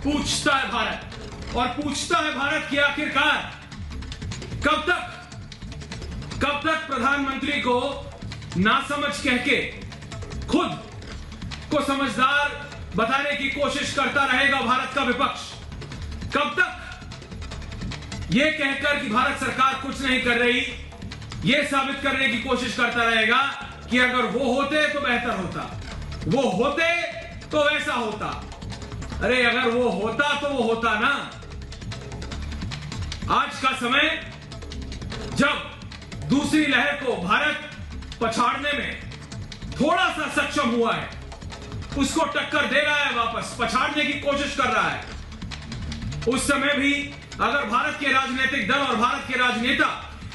पूछता है भारत, और पूछता है भारत कि आखिरकार कब तक प्रधानमंत्री को नासमझ कह के खुद को समझदार बताने की कोशिश करता रहेगा भारत का विपक्ष? कब तक यह कहकर कि भारत सरकार कुछ नहीं कर रही, यह साबित करने की कोशिश करता रहेगा कि अगर वो होते तो बेहतर होता, वो होते तो वैसा होता? अरे अगर वो होता तो वो होता ना। आज का समय जब दूसरी लहर को भारत पछाड़ने में थोड़ा सा सक्षम हुआ है, उसको टक्कर दे रहा है, वापस पछाड़ने की कोशिश कर रहा है, उस समय भी अगर भारत के राजनीतिक दल और भारत के राजनेता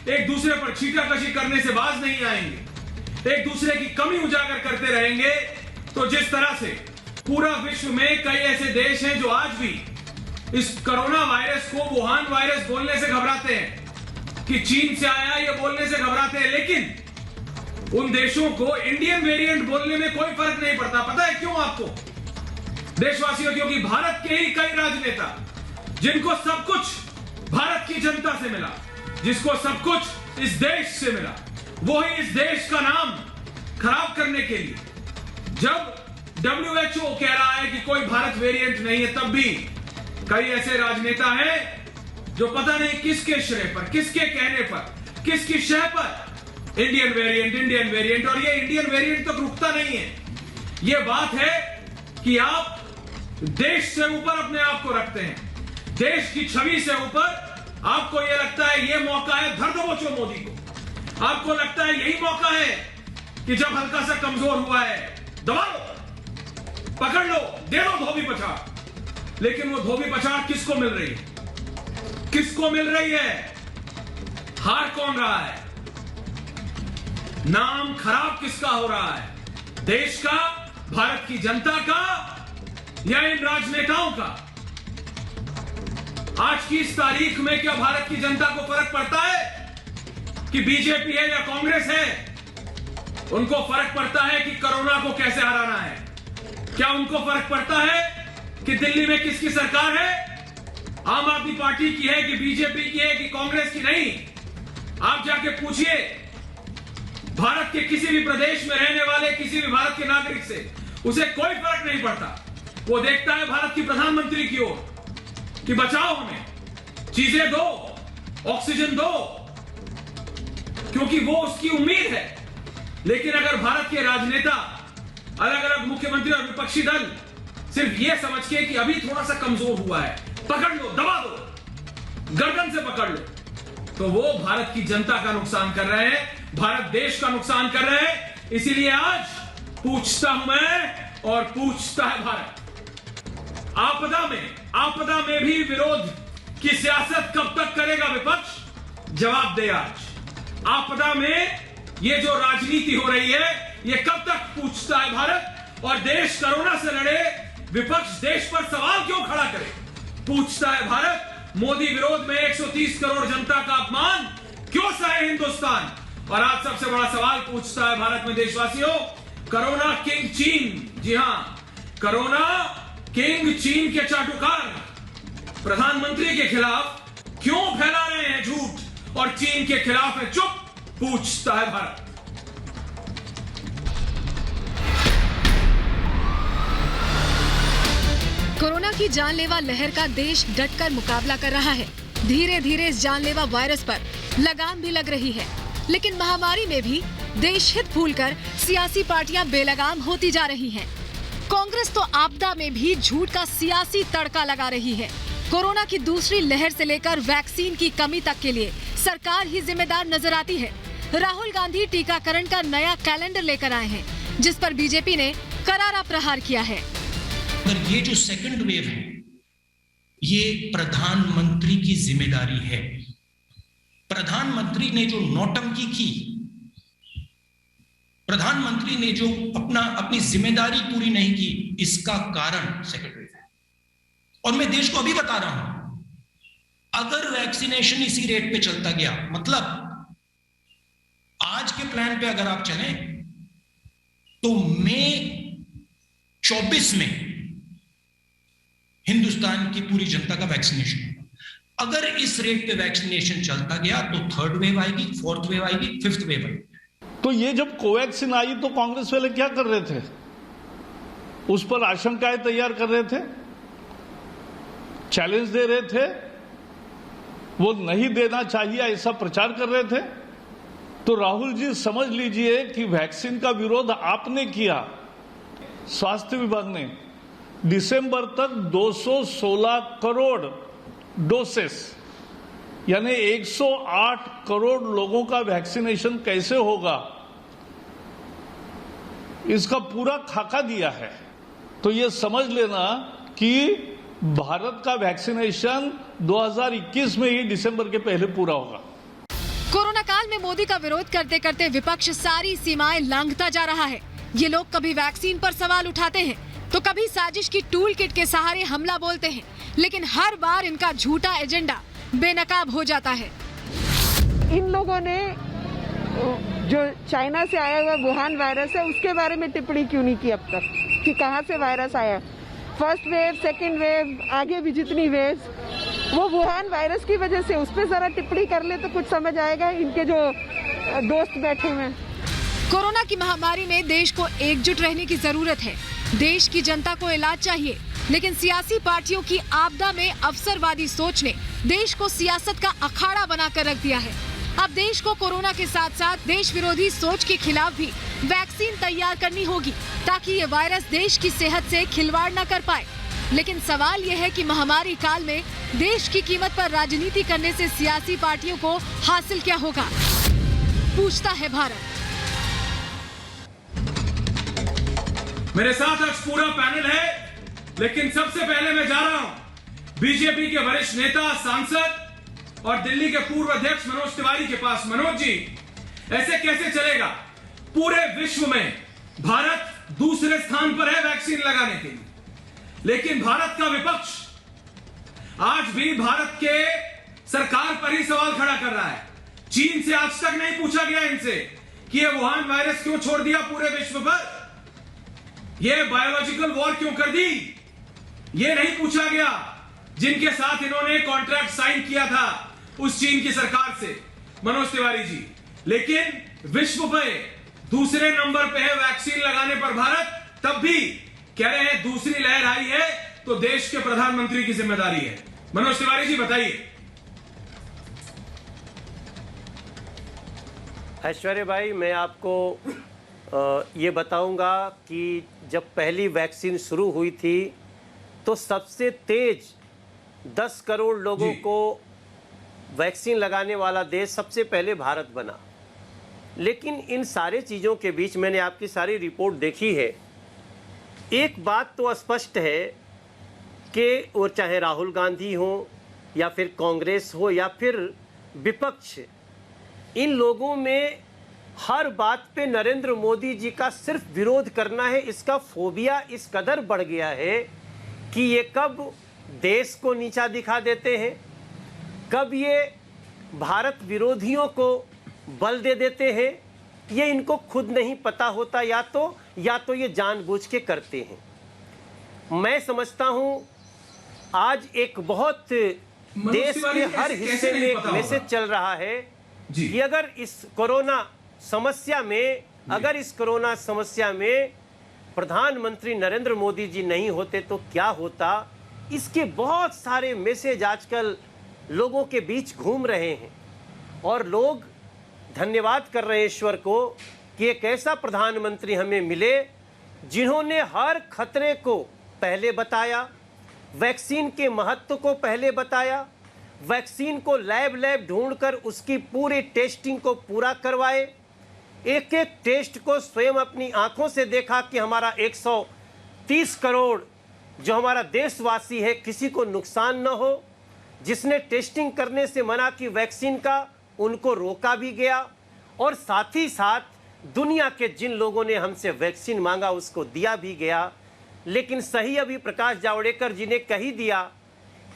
एक दूसरे पर छींटाकशी करने से बाज नहीं आएंगे, एक दूसरे की कमी उजागर करते रहेंगे, तो जिस तरह से पूरा विश्व में कई ऐसे देश हैं जो आज भी इस कोरोना वायरस को वुहान वायरस बोलने से घबराते हैं कि चीन से आया, ये बोलने से घबराते हैं, लेकिन उन देशों को इंडियन वेरिएंट बोलने में कोई फर्क नहीं पड़ता। पता है क्यों आपको देशवासियों? क्योंकि भारत के ही कई राजनेता जिनको सब कुछ भारत की जनता से मिला, जिसको सब कुछ इस देश से मिला, वो ही इस देश का नाम खराब करने के लिए, जब WHO कह रहा है कि कोई भारत वेरिएंट नहीं है, तब भी कई ऐसे राजनेता हैं जो पता नहीं किसके श्रेय पर, किसके कहने पर, किसकी शह पर इंडियन वेरिएंट, और ये इंडियन वेरिएंट तक रुकता नहीं है। ये बात है कि आप देश से ऊपर अपने आप को रखते हैं, देश की छवि से ऊपर। आपको यह लगता है ये मौका है, धर दबोचो मोदी को। आपको लगता है यही मौका है कि जब हल्का सा कमजोर हुआ है, दबा लो, पकड़ लो, दे दो धोबी पछाड़। लेकिन वो धोबी पछाड़ किसको मिल रही है? किसको मिल रही है? हार कौन रहा है? नाम खराब किसका हो रहा है? देश का, भारत की जनता का, या इन राजनेताओं का? आज की इस तारीख में क्या भारत की जनता को फर्क पड़ता है कि बीजेपी है या कांग्रेस है? उनको फर्क पड़ता है कि कोरोना को कैसे हराना है। क्या उनको फर्क पड़ता है कि दिल्ली में किसकी सरकार है? आम आदमी पार्टी की है कि बीजेपी की है कि कांग्रेस की? नहीं। आप जाके पूछिए भारत के किसी भी प्रदेश में रहने वाले किसी भी भारत के नागरिक से, उसे कोई फर्क नहीं पड़ता। वो देखता है भारत की प्रधानमंत्री की ओर कि बचाओ हमें, चीजें दो, ऑक्सीजन दो, क्योंकि वो उसकी उम्मीद है। लेकिन अगर भारत के राजनेता, अलग अलग मुख्यमंत्री और विपक्षी दल सिर्फ ये समझ के कि अभी थोड़ा सा कमजोर हुआ है, पकड़ लो, दबा दो, गर्दन से पकड़ लो, तो वो भारत की जनता का नुकसान कर रहे हैं, भारत देश का नुकसान कर रहे हैं। इसीलिए आज पूछता हूं मैं और पूछता है भारत, आपदा में भी विरोध की सियासत कब तक करेगा विपक्ष? जवाब दे आज। आपदा में ये जो राजनीति हो रही है, ये कब तक पूछता है भारत? और देश कोरोना से लड़े, विपक्ष देश पर सवाल क्यों खड़ा करे? पूछता है भारत। मोदी विरोध में 130 करोड़ जनता का अपमान क्यों सहे हिंदुस्तान? और आज सबसे बड़ा सवाल पूछता है भारत में देशवासियों, कोरोना किंग चीन, जी हां, कोरोना किंग चीन के चाटुकार प्रधानमंत्री के खिलाफ क्यों फैला रहे हैं झूठ और चीन के खिलाफ है चुप? पूछता है भारत। कोरोना की जानलेवा लहर का देश डटकर मुकाबला कर रहा है। धीरे धीरे इस जानलेवा वायरस पर लगाम भी लग रही है, लेकिन महामारी में भी देश हित भूलकर सियासी पार्टियां बेलगाम होती जा रही हैं। कांग्रेस तो आपदा में भी झूठ का सियासी तड़का लगा रही है। कोरोना की दूसरी लहर से लेकर वैक्सीन की कमी तक के लिए सरकार ही जिम्मेदार नजर आती है। राहुल गांधी टीकाकरण का नया कैलेंडर लेकर आए हैं, जिस पर बीजेपी ने करारा प्रहार किया है। पर ये जो सेकंड वेव है, ये प्रधानमंत्री की जिम्मेदारी है। प्रधानमंत्री ने जो नौटंकी की, प्रधानमंत्री ने जो अपनी जिम्मेदारी पूरी नहीं की, इसका कारण सेकंड वेव है। और मैं देश को अभी बता रहा हूं, अगर वैक्सीनेशन इसी रेट पे चलता गया, मतलब आज के प्लान पे अगर आप चलें, तो मई 24 में हिंदुस्तान की पूरी जनता का वैक्सीनेशन होगा। अगर इस रेट पे वैक्सीनेशन चलता गया तो थर्ड वेव आएगी, फोर्थ वेव आएगी, फिफ्थ वेव आएगी। तो ये जब कोवैक्सीन आई तो कांग्रेस वाले क्या कर रहे थे? उस पर आशंकाएं तैयार कर रहे थे, चैलेंज दे रहे थे, वो नहीं देना चाहिए ऐसा प्रचार कर रहे थे। तो राहुल जी समझ लीजिए कि वैक्सीन का विरोध आपने किया। स्वास्थ्य विभाग ने दिसंबर तक 216 करोड़ डोसेस यानी 108 करोड़ लोगों का वैक्सीनेशन कैसे होगा इसका पूरा खाका दिया है। तो ये समझ लेना कि भारत का वैक्सीनेशन 2021 में ही दिसंबर के पहले पूरा होगा। कोरोना काल में मोदी का विरोध करते करते विपक्ष सारी सीमाएं लांघता जा रहा है। ये लोग कभी वैक्सीन पर सवाल उठाते हैं तो कभी साजिश की टूल किट के सहारे हमला बोलते हैं, लेकिन हर बार इनका झूठा एजेंडा बेनकाब हो जाता है। इन लोगों ने जो चाइना से आया हुआ वुहान वायरस है उसके बारे में टिप्पणी क्यों नहीं की अब तक कि कहां से वायरस आया? फर्स्ट वेव, सेकेंड वेव, आगे भी जितनी वेव, वो वुहान वायरस की वजह से, उस पर जरा टिप्पणी कर ले तो कुछ समझ आएगा। इनके जो दोस्त बैठे हुए हैं। कोरोना की महामारी में देश को एकजुट रहने की जरूरत है। देश की जनता को इलाज चाहिए, लेकिन सियासी पार्टियों की आपदा में अवसरवादी सोच ने देश को सियासत का अखाड़ा बनाकर रख दिया है। अब देश को कोरोना के साथ साथ देश विरोधी सोच के खिलाफ भी वैक्सीन तैयार करनी होगी ताकि ये वायरस देश की सेहत से खिलवाड़ न कर पाए। लेकिन सवाल ये है कि महामारी काल में देश की कीमत पर राजनीति करने से सियासी पार्टियों को हासिल क्या होगा, पूछता है भारत। मेरे साथ आज पूरा पैनल है, लेकिन सबसे पहले मैं जा रहा हूं बीजेपी के वरिष्ठ नेता, सांसद और दिल्ली के पूर्व अध्यक्ष मनोज तिवारी के पास। मनोज जी, ऐसे कैसे चलेगा? पूरे विश्व में भारत दूसरे स्थान पर है वैक्सीन लगाने के लिए, लेकिन भारत का विपक्ष आज भी भारत के सरकार पर ही सवाल खड़ा कर रहा है। चीन से आज तक नहीं पूछा गया इनसे कि ये वुहान वायरस क्यों छोड़ दिया पूरे विश्व पर, ये बायोलॉजिकल वॉर क्यों कर दी, ये नहीं पूछा गया। जिनके साथ इन्होंने कॉन्ट्रैक्ट साइन किया था उस चीन की सरकार से, मनोज तिवारी जी, लेकिन विश्व पे दूसरे नंबर पे है वैक्सीन लगाने पर भारत। तब भी कह रहे हैं दूसरी लहर आई है तो देश के प्रधानमंत्री की जिम्मेदारी है। मनोज तिवारी जी बताइए। ऐश्वर्य भाई, मैं आपको ये बताऊंगा कि जब पहली वैक्सीन शुरू हुई थी तो सबसे तेज 10 करोड़ लोगों को वैक्सीन लगाने वाला देश सबसे पहले भारत बना। लेकिन इन सारे चीज़ों के बीच मैंने आपकी सारी रिपोर्ट देखी है। एक बात तो स्पष्ट है कि वो चाहे राहुल गांधी हो या फिर कांग्रेस हो या फिर विपक्ष, इन लोगों में हर बात पे नरेंद्र मोदी जी का सिर्फ विरोध करना है। इसका फोबिया इस कदर बढ़ गया है कि ये कब देश को नीचा दिखा देते हैं, कब ये भारत विरोधियों को बल दे देते हैं, ये इनको खुद नहीं पता होता, या तो ये जानबूझ के करते हैं। मैं समझता हूं आज एक बहुत देश के हर हिस्से में एक मैसेज चल रहा है कि अगर इस कोरोना समस्या में प्रधानमंत्री नरेंद्र मोदी जी नहीं होते तो क्या होता। इसके बहुत सारे मैसेज आजकल लोगों के बीच घूम रहे हैं और लोग धन्यवाद कर रहे हैं ईश्वर को कि एक ऐसा प्रधानमंत्री हमें मिले जिन्होंने हर खतरे को पहले बताया, वैक्सीन के महत्व को पहले बताया, वैक्सीन को लैब ढूंढकर उसकी पूरी टेस्टिंग को पूरा करवाए, एक एक टेस्ट को स्वयं अपनी आंखों से देखा कि हमारा 130 करोड़ जो हमारा देशवासी है किसी को नुकसान न हो। जिसने टेस्टिंग करने से मना की वैक्सीन का, उनको रोका भी गया और साथ ही साथ दुनिया के जिन लोगों ने हमसे वैक्सीन मांगा उसको दिया भी गया। लेकिन सही अभी प्रकाश जावड़ेकर जी ने कही दिया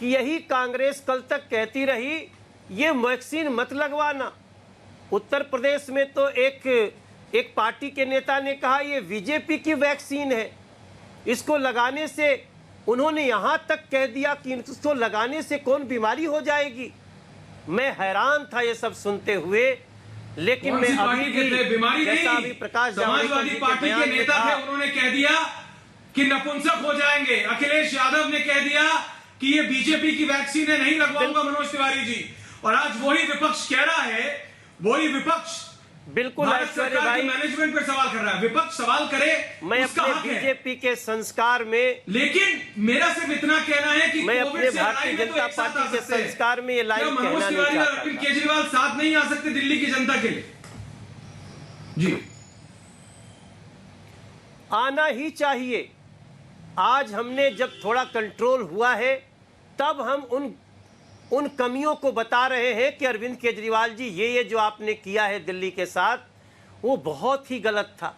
कि यही कांग्रेस कल तक कहती रही ये वैक्सीन मत लगवाना। उत्तर प्रदेश में तो एक पार्टी के नेता ने कहा ये बीजेपी की वैक्सीन है, इसको लगाने से उन्होंने यहां तक कह दिया कि इसको लगाने से कौन बीमारी हो जाएगी। मैं हैरान था ये सब सुनते हुए, लेकिन मैं अभी भी बीमारी जैसा नहीं, अभी प्रकाश समाजवादी पार्टी के नेता थे, उन्होंने कह दिया कि नपुंसक हो जाएंगे। अखिलेश यादव ने कह दिया कि ये बीजेपी की वैक्सीन है, नहीं लगवाऊंगा मनोज तिवारी जी। और आज वही विपक्ष कह रहा है, वही विपक्ष बिल्कुल भारत ऐश्वर्य सरकार भाई, के मैनेजमेंट पर सवाल कर रहा है। विपक्ष सवाल करे, मैं उसका अपने हक है। बीजेपी के संस्कार में, लेकिन मेरा सिर्फ इतना कहना है कि मैं कोविड अपने से भारतीय लड़ाई में तो जनता एक साथ आ पार्टी के सकते हैं। संस्कार में ये लाइन क्या मनोज कहना नहीं तिवारी और चाहता अरविंद था। केजरीवाल साथ नहीं आ सकते दिल्ली की जनता के लिए? जी, आना ही चाहिए। आज हमने जब थोड़ा कंट्रोल हुआ है, तब हम उन कमियों को बता रहे हैं कि अरविंद केजरीवाल जी, ये जो आपने किया है दिल्ली के साथ, वो बहुत ही गलत था।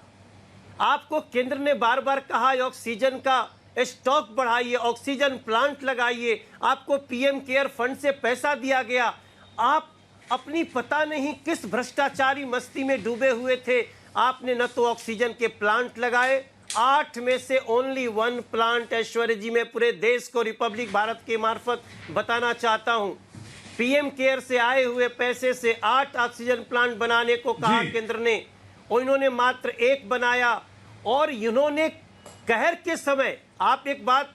आपको केंद्र ने बार बार कहा ऑक्सीजन का स्टॉक बढ़ाइए, ऑक्सीजन प्लांट लगाइए, आपको पीएम केयर फंड से पैसा दिया गया। आप अपनी पता नहीं किस भ्रष्टाचारी मस्ती में डूबे हुए थे। आपने न तो ऑक्सीजन के प्लांट लगाए, 8 में से ओनली 1 प्लांट, ऐश्वर्य जी, मैं पूरे देश को रिपब्लिक भारत के मार्फत बताना चाहता हूं, पीएम केयर से आए हुए पैसे से 8 ऑक्सीजन प्लांट बनाने को कहा केंद्र ने, और इन्होंने मात्र 1 बनाया। और इन्होंने कहर के समय, आप एक बात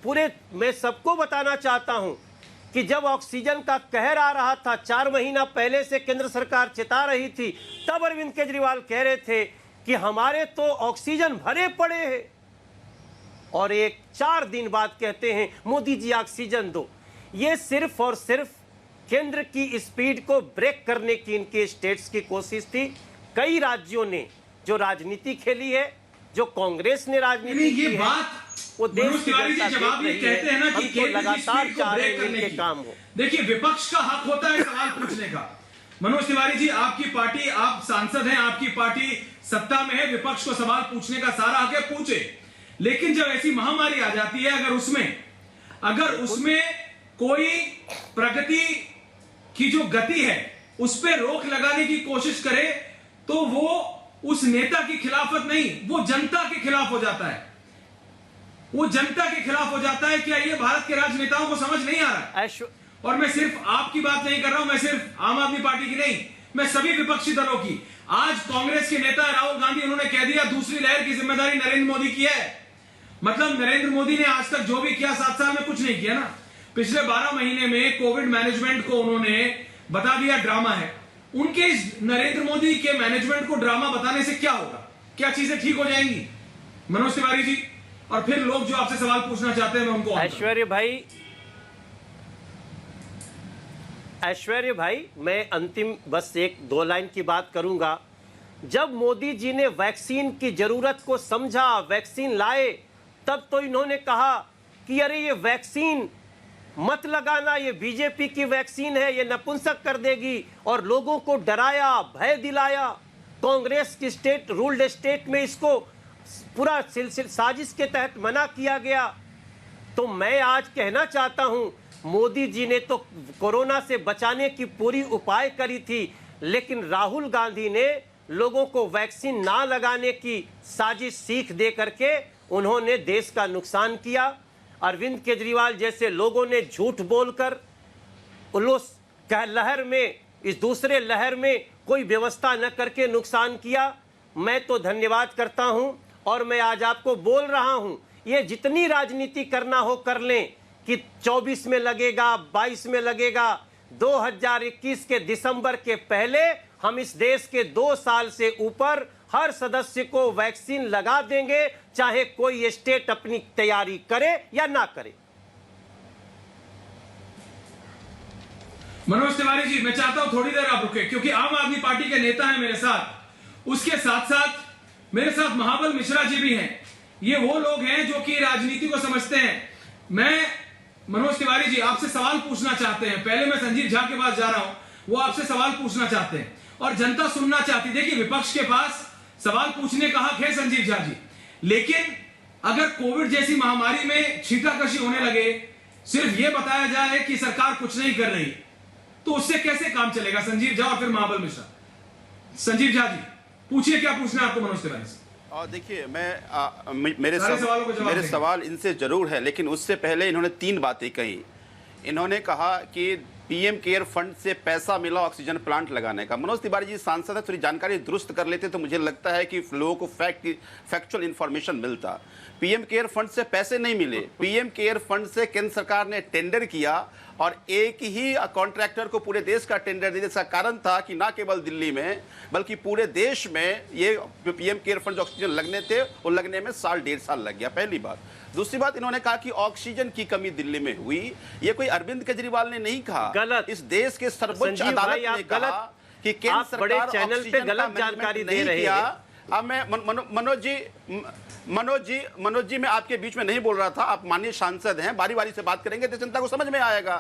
पूरे मैं सबको बताना चाहता हूं कि जब ऑक्सीजन का कहर आ रहा था, 4 महीना पहले से केंद्र सरकार चेता रही थी, तब अरविंद केजरीवाल कह रहे थे कि हमारे तो ऑक्सीजन भरे पड़े हैं, और 4 दिन बाद कहते हैं मोदी जी ऑक्सीजन दो। ये सिर्फ और सिर्फ केंद्र की स्पीड को ब्रेक करने की इनके स्टेट्स की कोशिश थी। कई राज्यों ने जो राजनीति खेली है, जो कांग्रेस ने राजनीति की ये है, बात वो देश मनोज की तिवारी जी जनता जवाब देख ये रही कहते हैं ना है। कि हमको केंद्र की लगातार स्पीड को चाह रहे ब्रेक हैं करने इनके की। काम हो। देखिए, विपक्ष का हक होता है सवाल पूछने का। मनोज तिवारी जी, आपकी पार्टी, आप सांसद हैं, आपकी पार्टी सत्ता में है, विपक्ष को सवाल पूछने का सारा हक है, पूछे। लेकिन जब ऐसी महामारी आ जाती है, अगर उसमें कोई प्रगति की जो गति है उस पर रोक लगाने की कोशिश करे, तो वो उस नेता की खिलाफत नहीं, वो जनता के खिलाफ हो जाता है। वो जनता के खिलाफ हो जाता है। क्या ये भारत के राजनेताओं को समझ नहीं आ रहा है? और मैं सिर्फ आपकी बात नहीं कर रहा हूं, मैं सिर्फ आम आदमी पार्टी की नहीं, मैं सभी विपक्षी दलों की। आज कांग्रेस के नेता राहुल गांधी, उन्होंने कह दिया दूसरी लहर की जिम्मेदारी नरेंद्र मोदी की है। मतलब नरेंद्र मोदी ने आज तक जो भी किया 7 साल में कुछ नहीं किया ना। पिछले 12 महीने में कोविड मैनेजमेंट को उन्होंने बता दिया ड्रामा है। उनके इस नरेंद्र मोदी के मैनेजमेंट को ड्रामा बताने से क्या होगा? क्या चीजें ठीक हो जाएंगी मनोज तिवारी जी? और फिर लोग जो आपसे सवाल पूछना चाहते हैं, मैं उनको ऐश्वर्य भाई, मैं अंतिम बस 1-2 लाइन की बात करूंगा। जब मोदी जी ने वैक्सीन की जरूरत को समझा, वैक्सीन लाए, तब तो इन्होंने कहा कि अरे ये वैक्सीन मत लगाना, ये बीजेपी की वैक्सीन है, ये नपुंसक कर देगी, और लोगों को डराया, भय दिलाया। कांग्रेस की स्टेट रूल्ड स्टेट में इसको पूरा साजिश के तहत मना किया गया। तो मैं आज कहना चाहता हूं, मोदी जी ने तो कोरोना से बचाने की पूरी उपाय करी थी, लेकिन राहुल गांधी ने लोगों को वैक्सीन ना लगाने की साजिश सीख दे करके उन्होंने देश का नुकसान किया। अरविंद केजरीवाल जैसे लोगों ने झूठ बोलकर लहर में, इस दूसरे लहर में कोई व्यवस्था न करके नुकसान किया। मैं तो धन्यवाद करता हूं, और मैं आज आपको बोल रहा हूं, ये जितनी राजनीति करना हो कर लें, कि 24 में लगेगा, 22 में लगेगा, 2021 के दिसंबर के पहले हम इस देश के 2 साल से ऊपर हर सदस्य को वैक्सीन लगा देंगे, चाहे कोई स्टेट अपनी तैयारी करे या ना करे। मनोज तिवारी जी, मैं चाहता हूं थोड़ी देर आप रुके, क्योंकि आम आदमी पार्टी के नेता हैं मेरे साथ, उसके साथ साथ मेरे साथ महाबल मिश्रा जी भी हैं। ये वो लोग हैं जो कि राजनीति को समझते हैं। मैं मनोज तिवारी जी आपसे सवाल पूछना चाहते हैं। पहले मैं संजीव झा के पास जा रहा हूं, वो आपसे सवाल पूछना चाहते हैं और जनता सुनना चाहती। देखिए, विपक्ष के पास सवाल पूछने का हक है संजीव झा जी, लेकिन अगर कोविड जैसी महामारी में छींटाकशी होने लगे, सिर्फ ये बताया जाए कि सरकार कुछ नहीं कर रही, तो उससे कैसे काम चलेगा? संजीव झा और फिर महाबल मिश्रा। संजीव झा जी, पूछिए क्या पूछना है आपको मनोज तिवारी से। और देखिए मेरे सारे सवालों का जवाब मेरे देंगे। सवाल इनसे जरूर है, लेकिन उससे पहले इन्होंने 3 बातें कही। इन्होंने कहा कि पीएम केयर फंड से पैसा मिला ऑक्सीजन प्लांट लगाने का। मनोज तिवारी जी सांसद है, थोड़ी जानकारी दुरुस्त कर लेते तो मुझे लगता है कि लोगों को फैक्चुअल इंफॉर्मेशन मिलता। पीएम केयर फंड से पैसे नहीं मिले। पीएम केयर फंड से केंद्र सरकार ने टेंडर किया और एक ही कॉन्ट्रैक्टर को पूरे देश का टेंडर देने का कारण था कि ना केवल दिल्ली में बल्कि पूरे देश में ये पीएम केयर फंड जो ऑक्सीजन लगने थे वो लगने में साल 1.5 साल लग गया। पहली बात। दूसरी बात, इन्होंने कहा कि ऑक्सीजन की कमी दिल्ली में हुई। ये कोई अरविंद केजरीवाल ने नहीं कहा, गलत। इस देश के सर्वोच्च संजीव भाई, अदालत आप ने कहा गलत- कि केंद्र आप बड़े सरकार चैनल पे ऑक्सीजन गलत का जानकारी मैनेजमेंट दे नहीं रहे किया। हैं। अब मैं मनोज जी मैं आपके बीच में नहीं बोल रहा था, आप माननीय सांसद हैं, बारी बारी से बात करेंगे तो जनता को समझ में आएगा।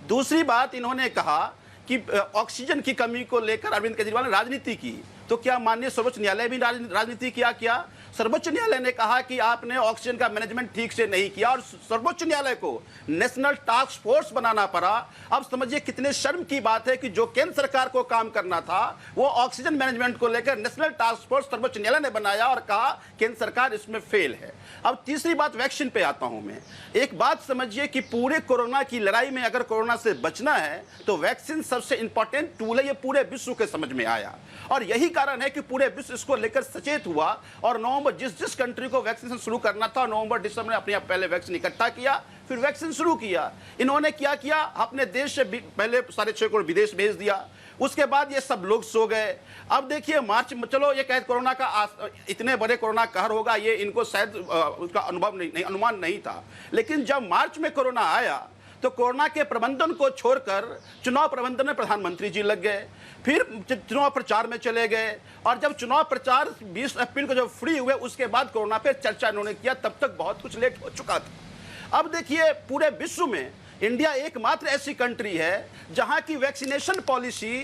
दूसरी बात, इन्होंने कहा कि ऑक्सीजन की कमी को लेकर अरविंद केजरीवाल ने राजनीति की, तो क्या माननीय सर्वोच्च न्यायालय भी राजनीति क्या? सर्वोच्च न्यायालय ने कहा कि आपने ऑक्सीजन का मैनेजमेंट ठीक से नहीं किया और सर्वोच्च न्यायालय को नेशनल टास्क फोर्स बनाना पड़ा। अब समझिए कितने शर्म की बात है कि जो केंद्र सरकार को काम करना था वो ऑक्सीजन मैनेजमेंट को लेकर नेशनल टास्क फोर्स सर्वोच्च न्यायालय ने बनाया और कहा केंद्र सरकार इसमें फेल है। अब तीसरी बात, वैक्सीन पे आता हूं मैं। एक बात समझिए कि पूरे कोरोना की लड़ाई में अगर कोरोना से बचना है तो वैक्सीन सबसे इंपॉर्टेंट टूल है। ये पूरे विश्व के समझ में आया और यही कारण है कि पूरे विश्व इसको लेकर सचेत हुआ और नवंबर जिस कंट्री को वैक्सीनेशन शुरू करना था नवंबर दिसंबर में अपने पहले वैक्सीन इकट्ठा किया, फिर वैक्सीन शुरू किया। इन्होंने क्या किया, अपने देश से पहले 6.5 करोड़ विदेश भेज दिया, उसके बाद ये सब लोग सो गए। अब देखिए मार्च, चलो ये कहते कोरोना का इतने बड़े कोरोना कहर होगा ये इनको शायद उसका अनुमान नहीं था, लेकिन जब मार्च में कोरोना आया तो कोरोना के प्रबंधन को छोड़कर चुनाव प्रबंधन में प्रधानमंत्री जी लग गए, फिर चुनाव प्रचार में चले गए और जब चुनाव प्रचार 20 अप्रैल को जब फ्री हुए उसके बाद कोरोना पे चर्चा इन्होंने किया, तब तक बहुत कुछ लेट हो चुका था। अब देखिए पूरे विश्व में इंडिया एकमात्र ऐसी कंट्री है जहां की वैक्सीनेशन पॉलिसी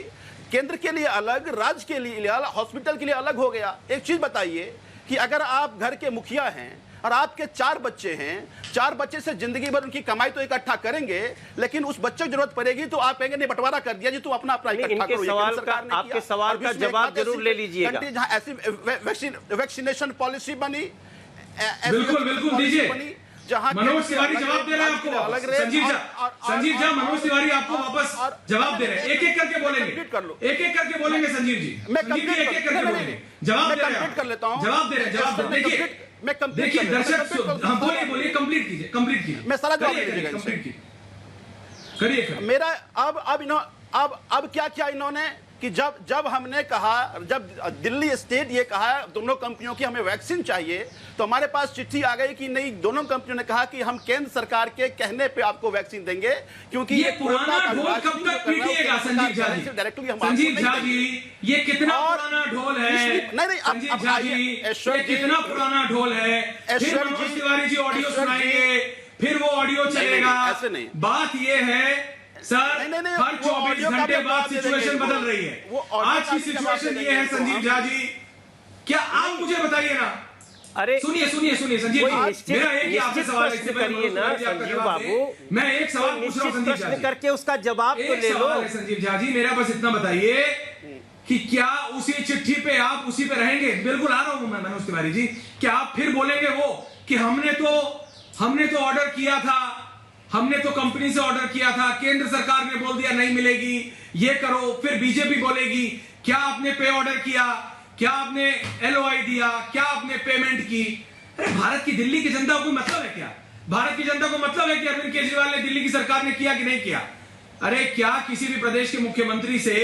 केंद्र के लिए अलग, राज्य के लिए अलग, हॉस्पिटल के लिए अलग हो गया। एक चीज बताइए कि अगर आप घर के मुखिया हैं और आपके 4 बच्चे हैं, 4 बच्चे से जिंदगी भर उनकी कमाई तो इकट्ठा करेंगे, लेकिन उस बच्चे को जरूरत पड़ेगी तो आप कहेंगे नहीं बंटवारा कर दिया जी, तू अपना इकट्ठा करो। आपके सवाल का जवाब जरूर ले लीजिएगा। जहां ऐसी वैक्सीनेशन पॉलिसी बनी, बिल्कुल दीजिए। जहां मनोज तिवारी जवाब दे रहे हैं आपको। संजीव झा मनोज तिवारी आपको वापस जवाब दे रहे हैं। एक एक करके बोलेंगे, एक एक करके बोलेंगे संजीव जी। एक एक करके बोलेंगे, जवाब दे रहे हैं, कर लेता हूं, जवाब दे रहे हैं, जवाब देखिए दर्शक, हाँ बोलिए, कंप्लीट कीजिए। मैं सारा जवाब दीजिएगा, कंप्लीट करिए। मेरा अब क्या किया इन्होंने कि जब हमने कहा, जब दिल्ली स्टेट ये कहा दोनों कंपनियों की हमें वैक्सीन चाहिए, तो हमारे पास चिट्ठी आ गई कि नहीं, दोनों कंपनियों ने कहा कि हम केंद्र सरकार के कहने पे आपको वैक्सीन देंगे, क्योंकि ये पुराना ढोल कब तक पीटिएगा संजीव झा जी? संजीव झा जी ये कितना पुराना ढोल है? संजीव झा जी ये कितना पुराना ढोल है? फिर मनोज तिवारी जी ऑडियो सुनाएंगे, फिर वो ऑडियो चलेगा। ऐसे नहीं, बात ये है सर, हर 24 घंटे बाद सिचुएशन बदल रही है। आज की सिचुएशन ये है संजीव झा जी, क्या आप मुझे बताइए ना। अरे सुनिए संजीव जी, मेरा एक ही आपसे सवाल है, इससे करिए ना संजीव बाबू, मैं एक सवाल पूछ रहा हूं संजीव झा जी, करके उसका जवाब तो ले लो। संजीव झा जी मेरा बस इतना बताइए कि क्या उसी चिट्ठी पे आप उसी पे रहेंगे? बिल्कुल आ रहा हूं मैं मनोज तिवारी जी, क्या आप फिर बोलेंगे वो कि हमने तो ऑर्डर किया था, हमने तो कंपनी से ऑर्डर किया था, केंद्र सरकार ने बोल दिया नहीं मिलेगी, ये करो, फिर बीजेपी बोलेगी क्या आपने पे ऑर्डर किया, क्या आपने एलओआई दिया, क्या आपने पेमेंट की? अरे भारत की दिल्ली की जनता को कोई मतलब है क्या? भारत की जनता को मतलब है कि अरविंद केजरीवाल ने दिल्ली की सरकार ने किया कि नहीं किया? अरे क्या किसी भी प्रदेश के मुख्यमंत्री से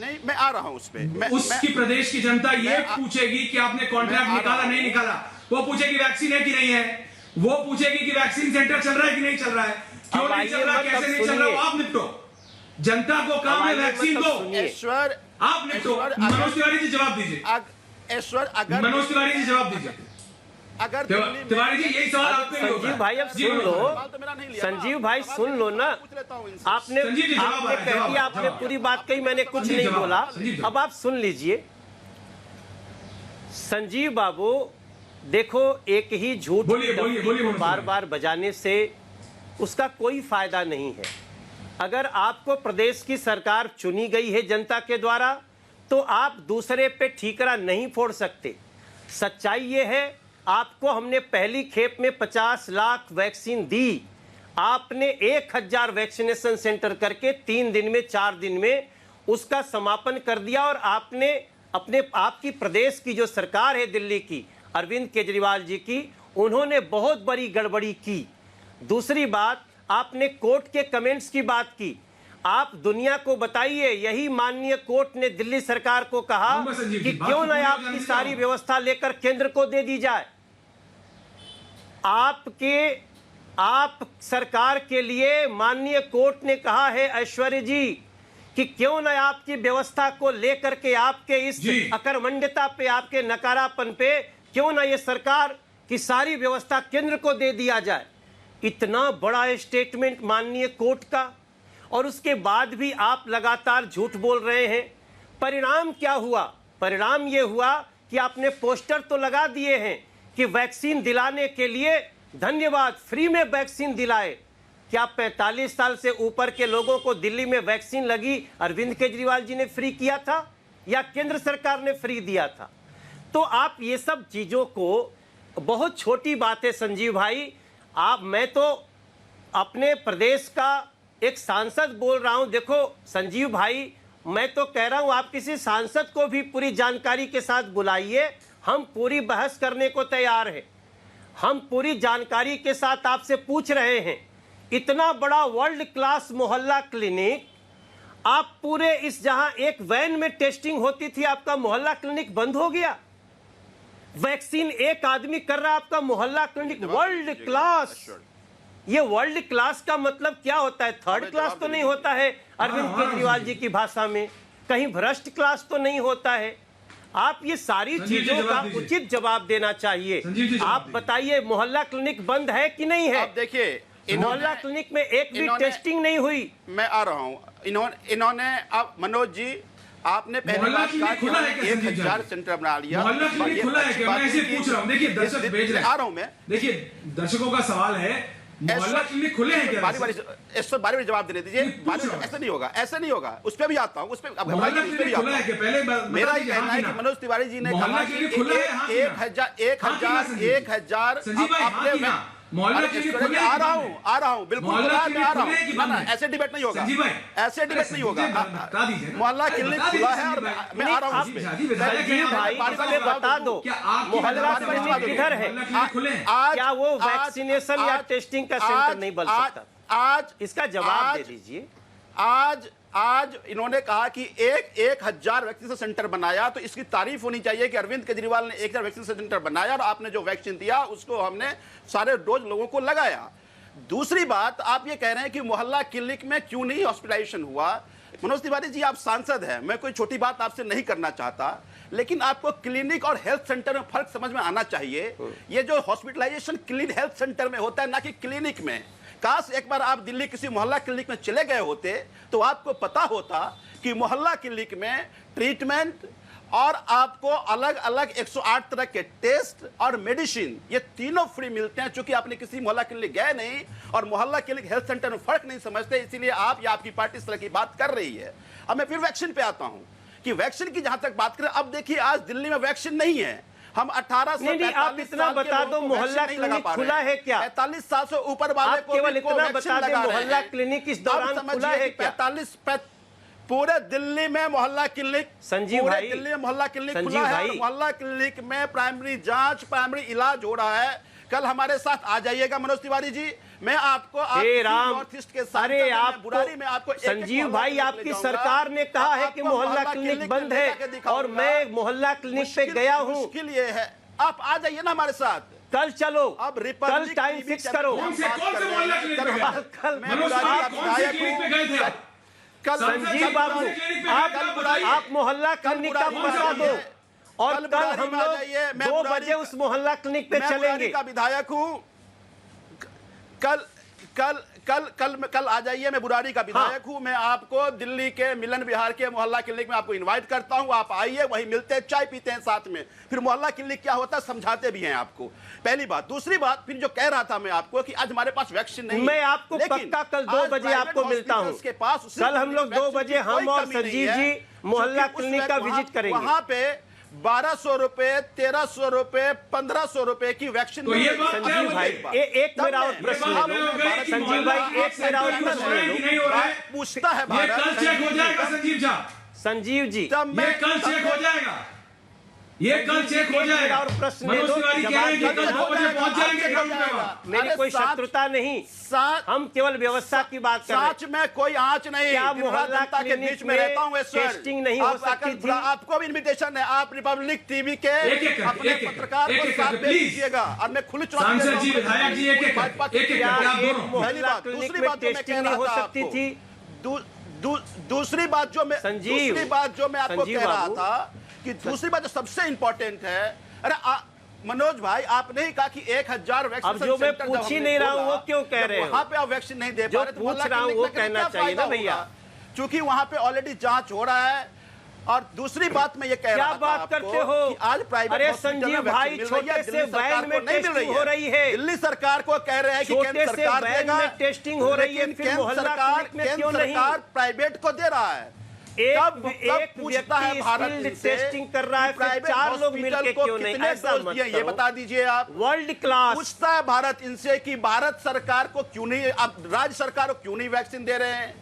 नहीं, मैं आ रहा हूं उस पे, उसकी प्रदेश की जनता ये पूछेगी कि आपने कॉन्ट्रैक्ट निकाला नहीं निकाला? वो पूछेगी वैक्सीन है कि नहीं है, वो पूछेगी कि वैक्सीन सेंटर चल रहा है कि नहीं चल रहा है, क्यों नहीं चल रहा, कैसे नहीं चल रहा, वो आप निपटो। जनता को काम है वैक्सीन दो, आप निपटो। मनोज तिवारी जी जवाब दीजिए। अगर मनोज तिवारी जी जवाब दीजिए। अगर तिवारी जी यही सवाल आपके लिए होता है। संजीव भाई अब सुन लो, संजीव भाई सुन लो ना, आपने कह दिया, आपने पूरी बात कही, मैंने कुछ नहीं बोला, अब आप सुन लीजिए। संजीव बाबू देखो, एक ही झूठ बार बार बजाने से उसका कोई फायदा नहीं है। अगर आपको प्रदेश की सरकार चुनी गई है जनता के द्वारा, तो आप दूसरे पे ठीकरा नहीं फोड़ सकते। सच्चाई ये है, आपको हमने पहली खेप में 50 लाख वैक्सीन दी, आपने 1000 वैक्सीनेशन सेंटर करके 3 दिन में 4 दिन में उसका समापन कर दिया, और आपने आपकी प्रदेश की जो सरकार है दिल्ली की, अरविंद केजरीवाल जी की, उन्होंने बहुत बड़ी गड़बड़ी की। दूसरी बात, आपने कोर्ट के कमेंट्स की बात की। आप दुनिया को बताइए, यही माननीय कोर्ट ने दिल्ली सरकार को कहा कि क्यों न आपकी सारी व्यवस्था लेकर केंद्र को दे दी जाए। आप सरकार के लिए माननीय कोर्ट ने कहा है ऐश्वर्य जी कि क्यों न आपकी व्यवस्था को लेकर के, आपके इस अकर्मण्यता पे, आपके नकारापन पे, क्यों न ये सरकार की सारी व्यवस्था केंद्र को दे दिया जाए। इतना बड़ा स्टेटमेंट माननीय कोर्ट का, और उसके बाद भी आप लगातार झूठ बोल रहे हैं। परिणाम क्या हुआ? परिणाम ये हुआ कि आपने पोस्टर तो लगा दिए हैं कि वैक्सीन दिलाने के लिए धन्यवाद, फ्री में वैक्सीन दिलाए। क्या 45 साल से ऊपर के लोगों को दिल्ली में वैक्सीन लगी अरविंद केजरीवाल जी ने फ्री किया था या केंद्र सरकार ने फ्री दिया था? तो आप ये सब चीज़ों को, बहुत छोटी बात है संजीव भाई, मैं तो अपने प्रदेश का एक सांसद बोल रहा हूं। देखो संजीव भाई, मैं तो कह रहा हूं आप किसी सांसद को भी पूरी जानकारी के साथ बुलाइए, हम पूरी बहस करने को तैयार हैं। हम पूरी जानकारी के साथ आपसे पूछ रहे हैं। इतना बड़ा वर्ल्ड क्लास मोहल्ला क्लिनिक, आप पूरे इस, जहां एक वैन में टेस्टिंग होती थी, आपका मोहल्ला क्लिनिक बंद हो गया। वैक्सीन एक आदमी कर रहा है, आपका मोहल्ला क्लिनिक वर्ल्ड क्लास। ये वर्ल्ड क्लास का मतलब क्या होता है? थर्ड क्लास तो नहीं होता है अरविंद केजरीवाल जी की भाषा में, कहीं भ्रष्ट क्लास तो नहीं होता है। आप ये सारी चीजों का उचित जवाब देना चाहिए। आप बताइए, मोहल्ला क्लिनिक बंद है कि नहीं है? आप देखिए, मोहल्ला क्लिनिक में एक भी टेस्टिंग नहीं हुई। मैं आ रहा हूँ। इन्होंने अब मनोज जी, आपने पहले बात कहा कि 1000 सेंटर बना लिया। मोहल्ला क्लिनिक खुला है क्या? मैं ऐसे पूछ रहा हूँ। देखिए दर्शक भेज रहे हैं, आ रहा हूँ मैं। देखिए दर्शकों का सवाल है, मोहल्ला क्लिनिक खुले हैं क्या? बारी बारी जवाब देने दीजिए। ऐसा नहीं होगा, ऐसा नहीं होगा। उस पर भी आता हूँ, उस पर मोहल्ला क्लिनिक खुला है क्या? पहले मेरा कहना है कि मनोज तिवारी जी ने कहा कि 1000 मोहल्ला क्लिनिक खुले हैं। आ रहा हूँ बिल्कुल, ऐसे डिबेट नहीं होगा, ऐसे डिबेट नहीं होगा। मोहल्ला क्लिनिक खुला है और मैं आ रहा हूँ। भाई बता दो, मोहल्ला क्लिनिक किधर है? क्या वो वैक्सीनेशन या टेस्टिंग का सेंटर नहीं बन सकता? आज इसका जवाब दे दीजिए। आज इन्होंने कहा कि 1000 वैक्सीनेशन सेंटर बनाया, तो इसकी तारीफ होनी चाहिए कि अरविंद केजरीवाल ने 1000 वैक्सीनेशन सेंटर बनाया और आपने जो वैक्सीन दिया उसको हमने सारे डोज लोगों को लगाया। दूसरी बात, आप ये कह रहे हैं कि मोहल्ला क्लिनिक में क्यों नहीं हॉस्पिटलाइजेशन हुआ। मनोज तिवारी जी, आप सांसद हैं, मैं कोई छोटी बात आपसे नहीं करना चाहता, लेकिन आपको क्लिनिक और हेल्थ सेंटर में फर्क समझ में आना चाहिए। ये जो हॉस्पिटलाइजेशन क्लिनिक हेल्थ सेंटर में होता है, ना कि क्लिनिक में। काश एक बार आप दिल्ली किसी मोहल्ला क्लिनिक में चले गए होते तो आपको पता होता कि मोहल्ला क्लिनिक में ट्रीटमेंट और आपको अलग अलग 108 तरह के टेस्ट और मेडिसिन, ये तीनों फ्री मिलते हैं। चूंकि आपने किसी मोहल्ला क्लिनिक गए नहीं और मोहल्ला क्लिनिक हेल्थ सेंटर में फर्क नहीं समझते, इसीलिए आप या आपकी पार्टी इस तरह की बात कर रही है। अब मैं फिर वैक्सीन पे आता हूं कि वैक्सीन की जहां तक बात करें, अब देखिए आज दिल्ली में वैक्सीन नहीं है। हम 18 से 45 आप इतना बता दो, मोहल्ला क्लिनिक खुला है क्या? 45 साल से ऊपर वाले को केवल इतना बता दें, मोहल्ला क्लिनिक इस दौरान खुला है क्या? 45 पूरे दिल्ली में मोहल्ला क्लिनिक, संजीव भाई, दिल्ली में मोहल्ला क्लिनिक खुला है। मोहल्ला क्लिनिक में प्राइमरी जांच, प्राइमरी इलाज हो रहा है। कल हमारे साथ आ जाइएगा मनोज तिवारी जी, मैं आपको नॉर्थ ईस्ट के साथ बुरारी में आपको संजीव भाई, आपकी सरकार ने कहा है कि मोहल्ला क्लिनिक बंद है और मैं मोहल्ला क्लिनिक पे गया हूँ। मुश्किल ये है, आप आ जाइए ना हमारे साथ, कल चलो। अब कल टाइम फिक्स करो। कल संजीव बाबू, आप मोहल्ला क्लिनिक का बता दो और कल हम लोग 2 बजे उस मोहल्ला क्लिनिक पे चलेंगे। का विधायक हूँ, कल आ जाइए। मैं बुरारी का विधायक हूं। मैं आपको दिल्ली के मिलन विहार के मोहल्ला क्लिनिक में आपको इनवाइट करता हूं। आप आइए, वहीं मिलते हैं, चाय पीते हैं साथ में, फिर मोहल्ला क्लिनिक क्या होता है समझाते भी हैं आपको। पहली बात। दूसरी बात, फिर जो कह रहा था मैं आपको कि आज हमारे पास वैक्सीन नहीं, मैं आपको पक्का कल 2 बजे आपको मिलता हूं। कल हम लोग 2 बजे हम और संजीव जी मोहल्ला क्लिनिक का विजिट करेंगे। वहां पे 1200 रुपए, 1300 रुपए, 1500 रुपए की वैक्सीन तो ये बात तय संजीव हो भाई गई। एक मेरा और प्रश्न ले लो। संजीव भाई एक मेरा और प्रश्न ले लो। नहीं हो रहा है, पूछता है ये भारत, कल चेक हो जाएगा संजीव झा, संजीव जी तब ये कल चेक हो जाएगा, ये कल चेक हो जाएगा। और प्रश्न ले मनोज लो, तिवारी कह रहे हैं कि कल 2 बजे पहुंच जाएंगे चेक हो कल जाएगा। में। मेरी अरे कोई सात- शत्रुता नहीं, सात हम केवल व्यवस्था की बात कर रहे हैं। सच में कोई आंच नहीं, क्या दिन रात मोहल्ला जनता के क्लिनिक बीच में में रहता हूँ ईश्वर। टेस्टिंग नहीं हो आप सकती आकर- थी? आपको भी इनविटेशन है, आप रिपब्लिक टीवी के एक-एक करके, अपने एक-एक पत्रकार करके, को एक-एक साथ करके, दे प्लीज। दीजिएगा और मैं खुली चुनौती सांसद देता हूं जी, विधायक जी, एक-एक भाजपा करके, की- एक-एक क्या करके आप एक दोनों। पहली मोहल्ला बात, क्लिनिक दूसरी में बात जो मैं टेस्टिंग कह नहीं रहा हो था सकती आपको, थी? दूसरी बात जो मैं संजीव, दूसरी बात जो मैं आपको संजीव कह रहा बाबू। था कि दूसरी बात जो सबसे इंपॉर्टेंट है, अरे मनोज भाई आपने ही कहा कि 1000 वैक्सीन अब जो मैं सेंटर पूछ जब ही हमने नहीं रहा हूं, बोला, वो क्यों कह जब रहे हो? वहां पे आप वैक्सीन नहीं दे जो पा रहे तो पूछ मोहल्ला रहा हूं, क्लिनिक वो में क्या कहना चाहिए फायदा ना भैया। होगा? क्योंकि वहां पे ऑलरेडी जांच हो रहा है। और दूसरी बात मैं ये कह क्या रहा था बात आपको करते हो? कि आज प्राइवेट अरे हॉस्पिटल में संजीव वैक्सीन भाई, मिल रही है, छोटे से दिल्ली सरकार वैन को में नहीं मिल टेस्टिंग हो रही है। दिल्ली सरकार को कह रहे हैं कि छोटे केंद्र से सरकार वैन देगा, में टेस्टिंग हो रही है, लेकिन फिर केंद्र मोहल्ला सरकार क्लिनिक में क्यों नहीं? प्राइवेट को दे रहा है। एक तब पूछता है व्यक्ति भारत स्किल्ड इनसे टेस्टिंग कर रहा है, कि फिर प्राइवेट 4 लोग हॉस्पिटल मिलके को क्यों नहीं? कितने ऐसा डोज मत दिए, ये करो। बता दीजिए आप। वर्ल्ड क्लास पूछता है भारत इनसे कि भारत सरकार को क्यों नहीं, अब राज्य सरकार को क्यों नहीं वैक्सीन दे रहे हैं।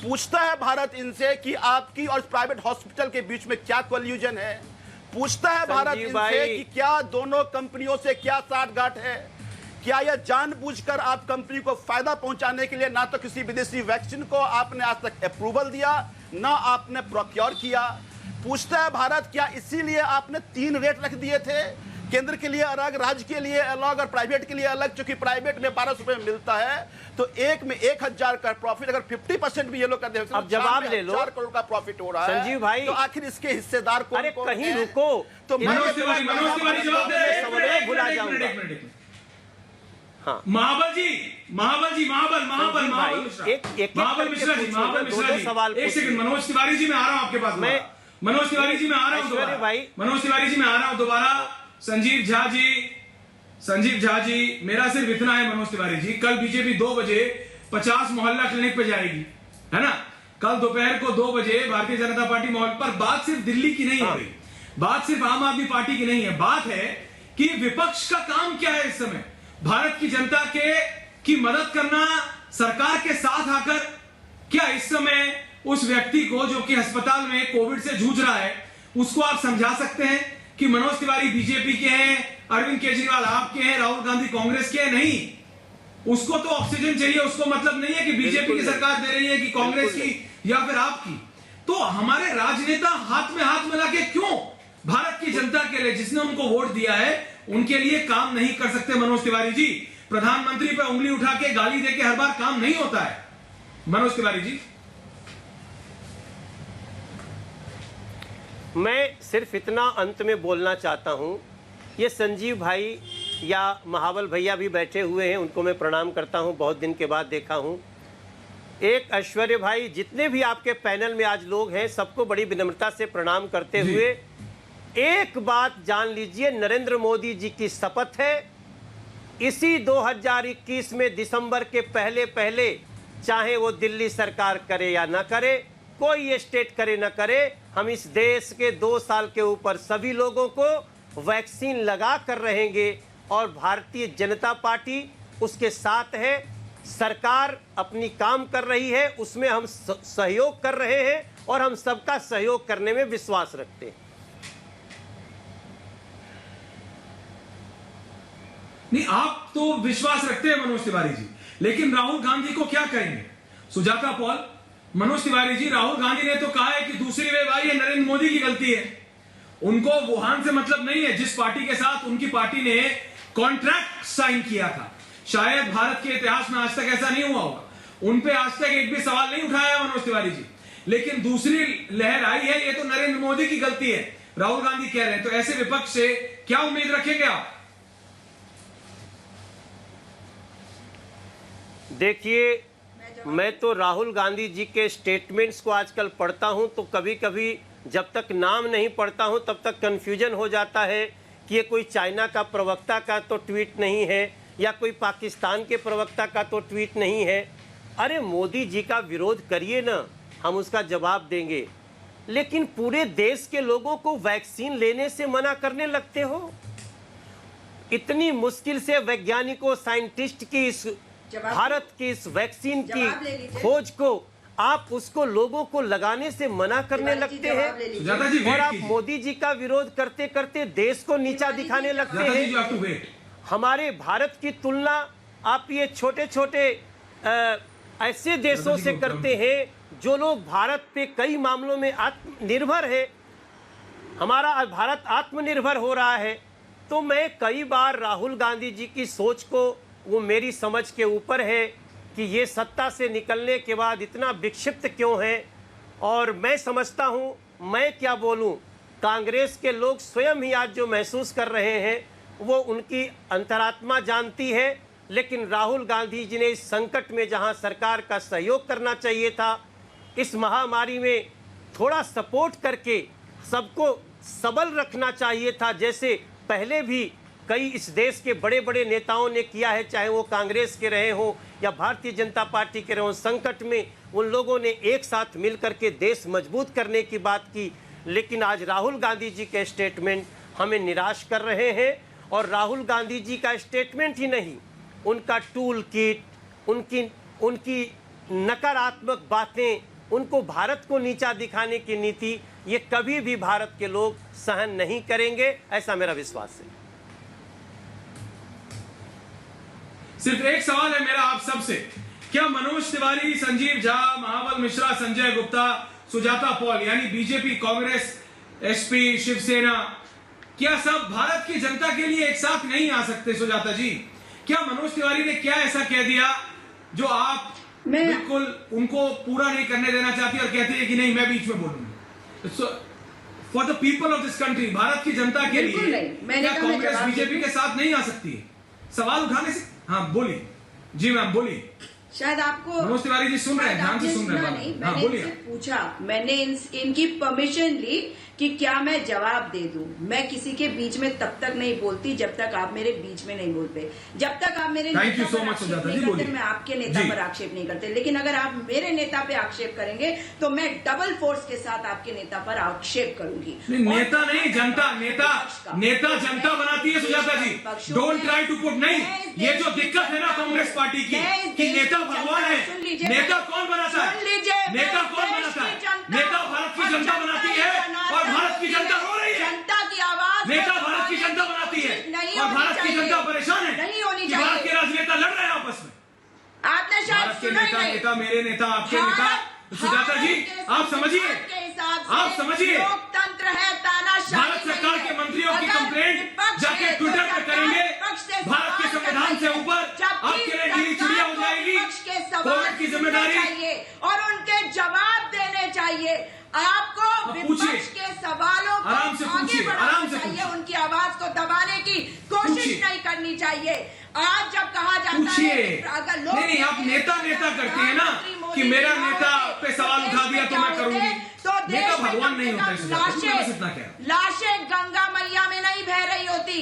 पूछता है भारत इनसे कि आपकी और प्राइवेट हॉस्पिटल के बीच में क्या कोल्यूजन है। पूछता है भारत संजीव इनसे भाई। कि क्या दोनों कंपनियों से क्या साठगांठ है। क्या यह जानबूझकर आप कंपनी को फायदा पहुंचाने के लिए ना तो किसी विदेशी वैक्सीन को आपने आज तक अप्रूवल दिया, ना आपने प्रोक्योर किया। पूछता है भारत क्या इसीलिए आपने 3 रेट रख दिए थे, केंद्र के लिए अलग, राज्य के लिए अलग और प्राइवेट के लिए अलग। चूंकि प्राइवेट में 1200 रुपए मिलता है तो एक में 1000 का प्रॉफिट, अगर 50% भी ये लोग करते हैं अब जवाब ले लो। 4 करोड़ का प्रॉफिट हो रहा है। संजीव भाई, तो आखिर इसके हिस्सेदार कौन अरे कौन कहीं हैं? रुको। तो मनोज तिवारी जवाब दे रहे हैं। समझ भुला एक जाऊंगा। मिनट। हाँ। महाबल जी, महाबल संजीव भाई, मिश्रा, एक महाबल करके मिश्रा जी, पूछो, महाबल दो-दो मिश्रा जी, सवाल एक पूछिए। सेकंड। मनोज तिवारी जी, मैं आ रहा हूं आपके पास। मैं- मनोज तिवारी जी, मैं आ रहा हूं ऐश्वर्य दोबारा। भाई। मनोज तिवारी जी, मैं आ रहा हूं दोबारा। संजीव झा जी, मेरा सिर्फ इतना है मनोज तिवारी जी, कल बीजेपी 2 बजे 50 मोहल्ला क्लिनिक पे जाएगी, है ना। कल दोपहर को 2 बजे भारतीय जनता पार्टी मोहल्ला पर। बात सिर्फ दिल्ली की नहीं है भाई, बात सिर्फ आम आदमी पार्टी की नहीं है। बात है कि विपक्ष का काम क्या है इस समय, भारत की जनता की मदद करना, सरकार के साथ आकर। क्या इस समय उस व्यक्ति को जो कि अस्पताल में कोविड से जूझ रहा है, उसको आप समझा सकते हैं कि मनोज तिवारी बीजेपी के हैं, अरविंद केजरीवाल आपके हैं, राहुल गांधी कांग्रेस के हैं? नहीं, उसको तो ऑक्सीजन चाहिए। उसको मतलब नहीं है कि बीजेपी की सरकार दे रही है कि कांग्रेस की या फिर आपकी। तो हमारे राजनेता हाथ में हाथ मिला के क्यों भारत की जनता के लिए, जिसने उनको वोट दिया है, उनके लिए काम नहीं कर सकते? मनोज तिवारी जी, प्रधानमंत्री पे उंगली उठा के गाली दे के हर बार काम नहीं होता है। मनोज तिवारी जी, मैं सिर्फ इतना अंत में बोलना चाहता हूं, ये संजीव भाई या महाबल भैया भी बैठे हुए हैं, उनको मैं प्रणाम करता हूं, बहुत दिन के बाद देखा हूं। एक ऐश्वर्य भाई, जितने भी आपके पैनल में आज लोग हैं, सबको बड़ी विनम्रता से प्रणाम करते हुए एक बात जान लीजिए, नरेंद्र मोदी जी की शपथ है, इसी 2021 में दिसंबर के पहले चाहे वो दिल्ली सरकार करे या ना करे, कोई स्टेट करे ना करे, हम इस देश के 2 साल के ऊपर सभी लोगों को वैक्सीन लगा कर रहेंगे। और भारतीय जनता पार्टी उसके साथ है। सरकार अपनी काम कर रही है, उसमें हम सहयोग कर रहे हैं और हम सबका सहयोग करने में विश्वास रखते हैं। नहीं, आप तो विश्वास रखते हैं मनोज तिवारी जी, लेकिन राहुल गांधी को क्या करेंगे? सुजाता पॉल, मनोज तिवारी जी, राहुल गांधी ने तो कहा है कि दूसरी वेव आई है, नरेंद्र मोदी की गलती है। उनको वुहान से मतलब नहीं है। जिस पार्टी के साथ उनकी पार्टी ने कॉन्ट्रैक्ट साइन किया था, शायद भारत के इतिहास में आज तक ऐसा नहीं हुआ होगा। उन पे आज तक एक भी सवाल नहीं उठाया मनोज तिवारी जी। लेकिन दूसरी लहर आई है, ये तो नरेंद्र मोदी की गलती है, राहुल गांधी कह रहे हैं। तो ऐसे विपक्ष से क्या उम्मीद रखेंगे आप? देखिए, मैं तो राहुल गांधी जी के स्टेटमेंट्स को आजकल पढ़ता हूं तो कभी कभी जब तक नाम नहीं पढ़ता हूं तब तक कन्फ्यूजन हो जाता है कि ये कोई चाइना का प्रवक्ता का तो ट्वीट नहीं है या कोई पाकिस्तान के प्रवक्ता का तो ट्वीट नहीं है। अरे मोदी जी का विरोध करिए ना, हम उसका जवाब देंगे। लेकिन पूरे देश के लोगों को वैक्सीन लेने से मना करने लगते हो। इतनी मुश्किल से वैज्ञानिकों, साइंटिस्ट की इस भारत की इस वैक्सीन की खोज को आप उसको लोगों को लगाने से मना करने लगते हैं, और आप मोदी जी का विरोध करते करते देश को नीचा दिखाने लगते हैं। हमारे भारत की तुलना आप ये छोटे छोटे ऐसे देशों से करते हैं जो लोग भारत पे कई मामलों में आत्मनिर्भर है। हमारा भारत आत्मनिर्भर हो रहा है। तो मैं कई बार राहुल गांधी जी की सोच को, वो मेरी समझ के ऊपर है कि ये सत्ता से निकलने के बाद इतना विक्षिप्त क्यों है। और मैं समझता हूँ, मैं क्या बोलूँ, कांग्रेस के लोग स्वयं ही आज जो महसूस कर रहे हैं वो उनकी अंतरात्मा जानती है। लेकिन राहुल गांधी जी ने इस संकट में जहां सरकार का सहयोग करना चाहिए था, इस महामारी में थोड़ा सपोर्ट करके सबको सबल रखना चाहिए था, जैसे पहले भी कई इस देश के बड़े बड़े नेताओं ने किया है, चाहे वो कांग्रेस के रहे हों या भारतीय जनता पार्टी के रहे हों। संकट में उन लोगों ने एक साथ मिल करके देश मजबूत करने की बात की। लेकिन आज राहुल गांधी जी के स्टेटमेंट हमें निराश कर रहे हैं। और राहुल गांधी जी का स्टेटमेंट ही नहीं, उनका टूल किट, उनकी नकारात्मक बातें, उनको भारत को नीचा दिखाने की नीति, ये कभी भी भारत के लोग सहन नहीं करेंगे, ऐसा मेरा विश्वास है। सिर्फ एक सवाल है मेरा आप सबसे, क्या मनोज तिवारी, संजीव झा, महाबल मिश्रा, संजय गुप्ता, सुजाता पॉल, यानी बीजेपी, कांग्रेस, एसपी, शिवसेना, क्या सब भारत की जनता के लिए एक साथ नहीं आ सकते? सुजाता जी, क्या मनोज तिवारी ने क्या ऐसा कह दिया जो आप बिल्कुल उनको पूरा नहीं करने देना चाहती और कहती है कि नहीं मैं बीच में बोलूंगी? For the people of this country, Bharat की जनता के लिए क्या कांग्रेस बीजेपी के साथ नहीं आ सकती है? सवाल उठाने से, हाँ बोलिए। जी मैम बोलिए। शायद आपको मनोज तिवारी जी सुन रहे हैं, ध्यान से सुन रहे हैं। नहीं, हाँ मैंने बोलिए। इनसे पूछा, मैंने इनकी परमिशन ली कि क्या मैं जवाब दे दूं। मैं किसी के बीच में तब तक नहीं बोलती जब तक आप मेरे बीच में नहीं बोलते। जब तक आप मेरे Thank you नेता so पर much, आक्षेप सुजाता नहीं जी, करते, बोलिए। मैं आपके नेता जी। पर आक्षेप नहीं करते। लेकिन अगर आप मेरे नेता पे आक्षेप करेंगे तो मैं डबल फोर्स के साथ आपके नेता पर आक्षेप करूंगी। नेता नहीं, जनता, नेता जनता बनाती है सुजाता जी। डोंट ट्राई टू पुट, नहीं, ये जो दिक्कत है ना कांग्रेस पार्टी की कि नेता भगवान है। नेता कौन बनाता है? नेता कौन बनाता है? नेता भारत की जनता बनाती है और भारत की जनता रो रही है। जनता की आवाज नेता भारत की जनता बनाती है और भारत की जनता परेशान है नहीं होनी कि चाहिए। भारत के राजनेता लड़ रहे हैं आपस में। आपने शायद भारत के सुना ही नेता, नहीं। नेता मेरे नेता, आपके नेता। सुजाता जी आप समझिए, आप समझिए, लोकतंत्र है, तानाशाही भारत सरकार नहीं है। के मंत्रियों की अगर कंप्लेंट विपक्ष जाके है, ट्विटर तो पे करेंगे, विपक्ष से भारत के सवाल संविधान से करना ऊपर चाहिए। जबकि आपके लिए ढीली चिड़िया हो सरकार को जाएगी। विपक्ष के सवाल कोविड की सुनने जिम्मेदारी चाहिए और उनके जवाब देने चाहिए। आपको पूछिए, विपक्ष के सवालों को आराम से आगे पूछिए, बढ़ाना आराम से चाहिए, पूछिए। उनकी आवाज को दबाने की कोशिश पूछिए। नहीं करनी चाहिए। आज जब कहा जाता है पूछिए, कि अगर लोग नहीं आप नेता करते हैं ना कि मेरा नेता पे सवाल उठा दिया तो मैं करूंगी। तो नेता भगवान नहीं होता है सुजाता, मुझे बस इतना क्या है। लाशें गंगा मैया में नहीं बह रही होती,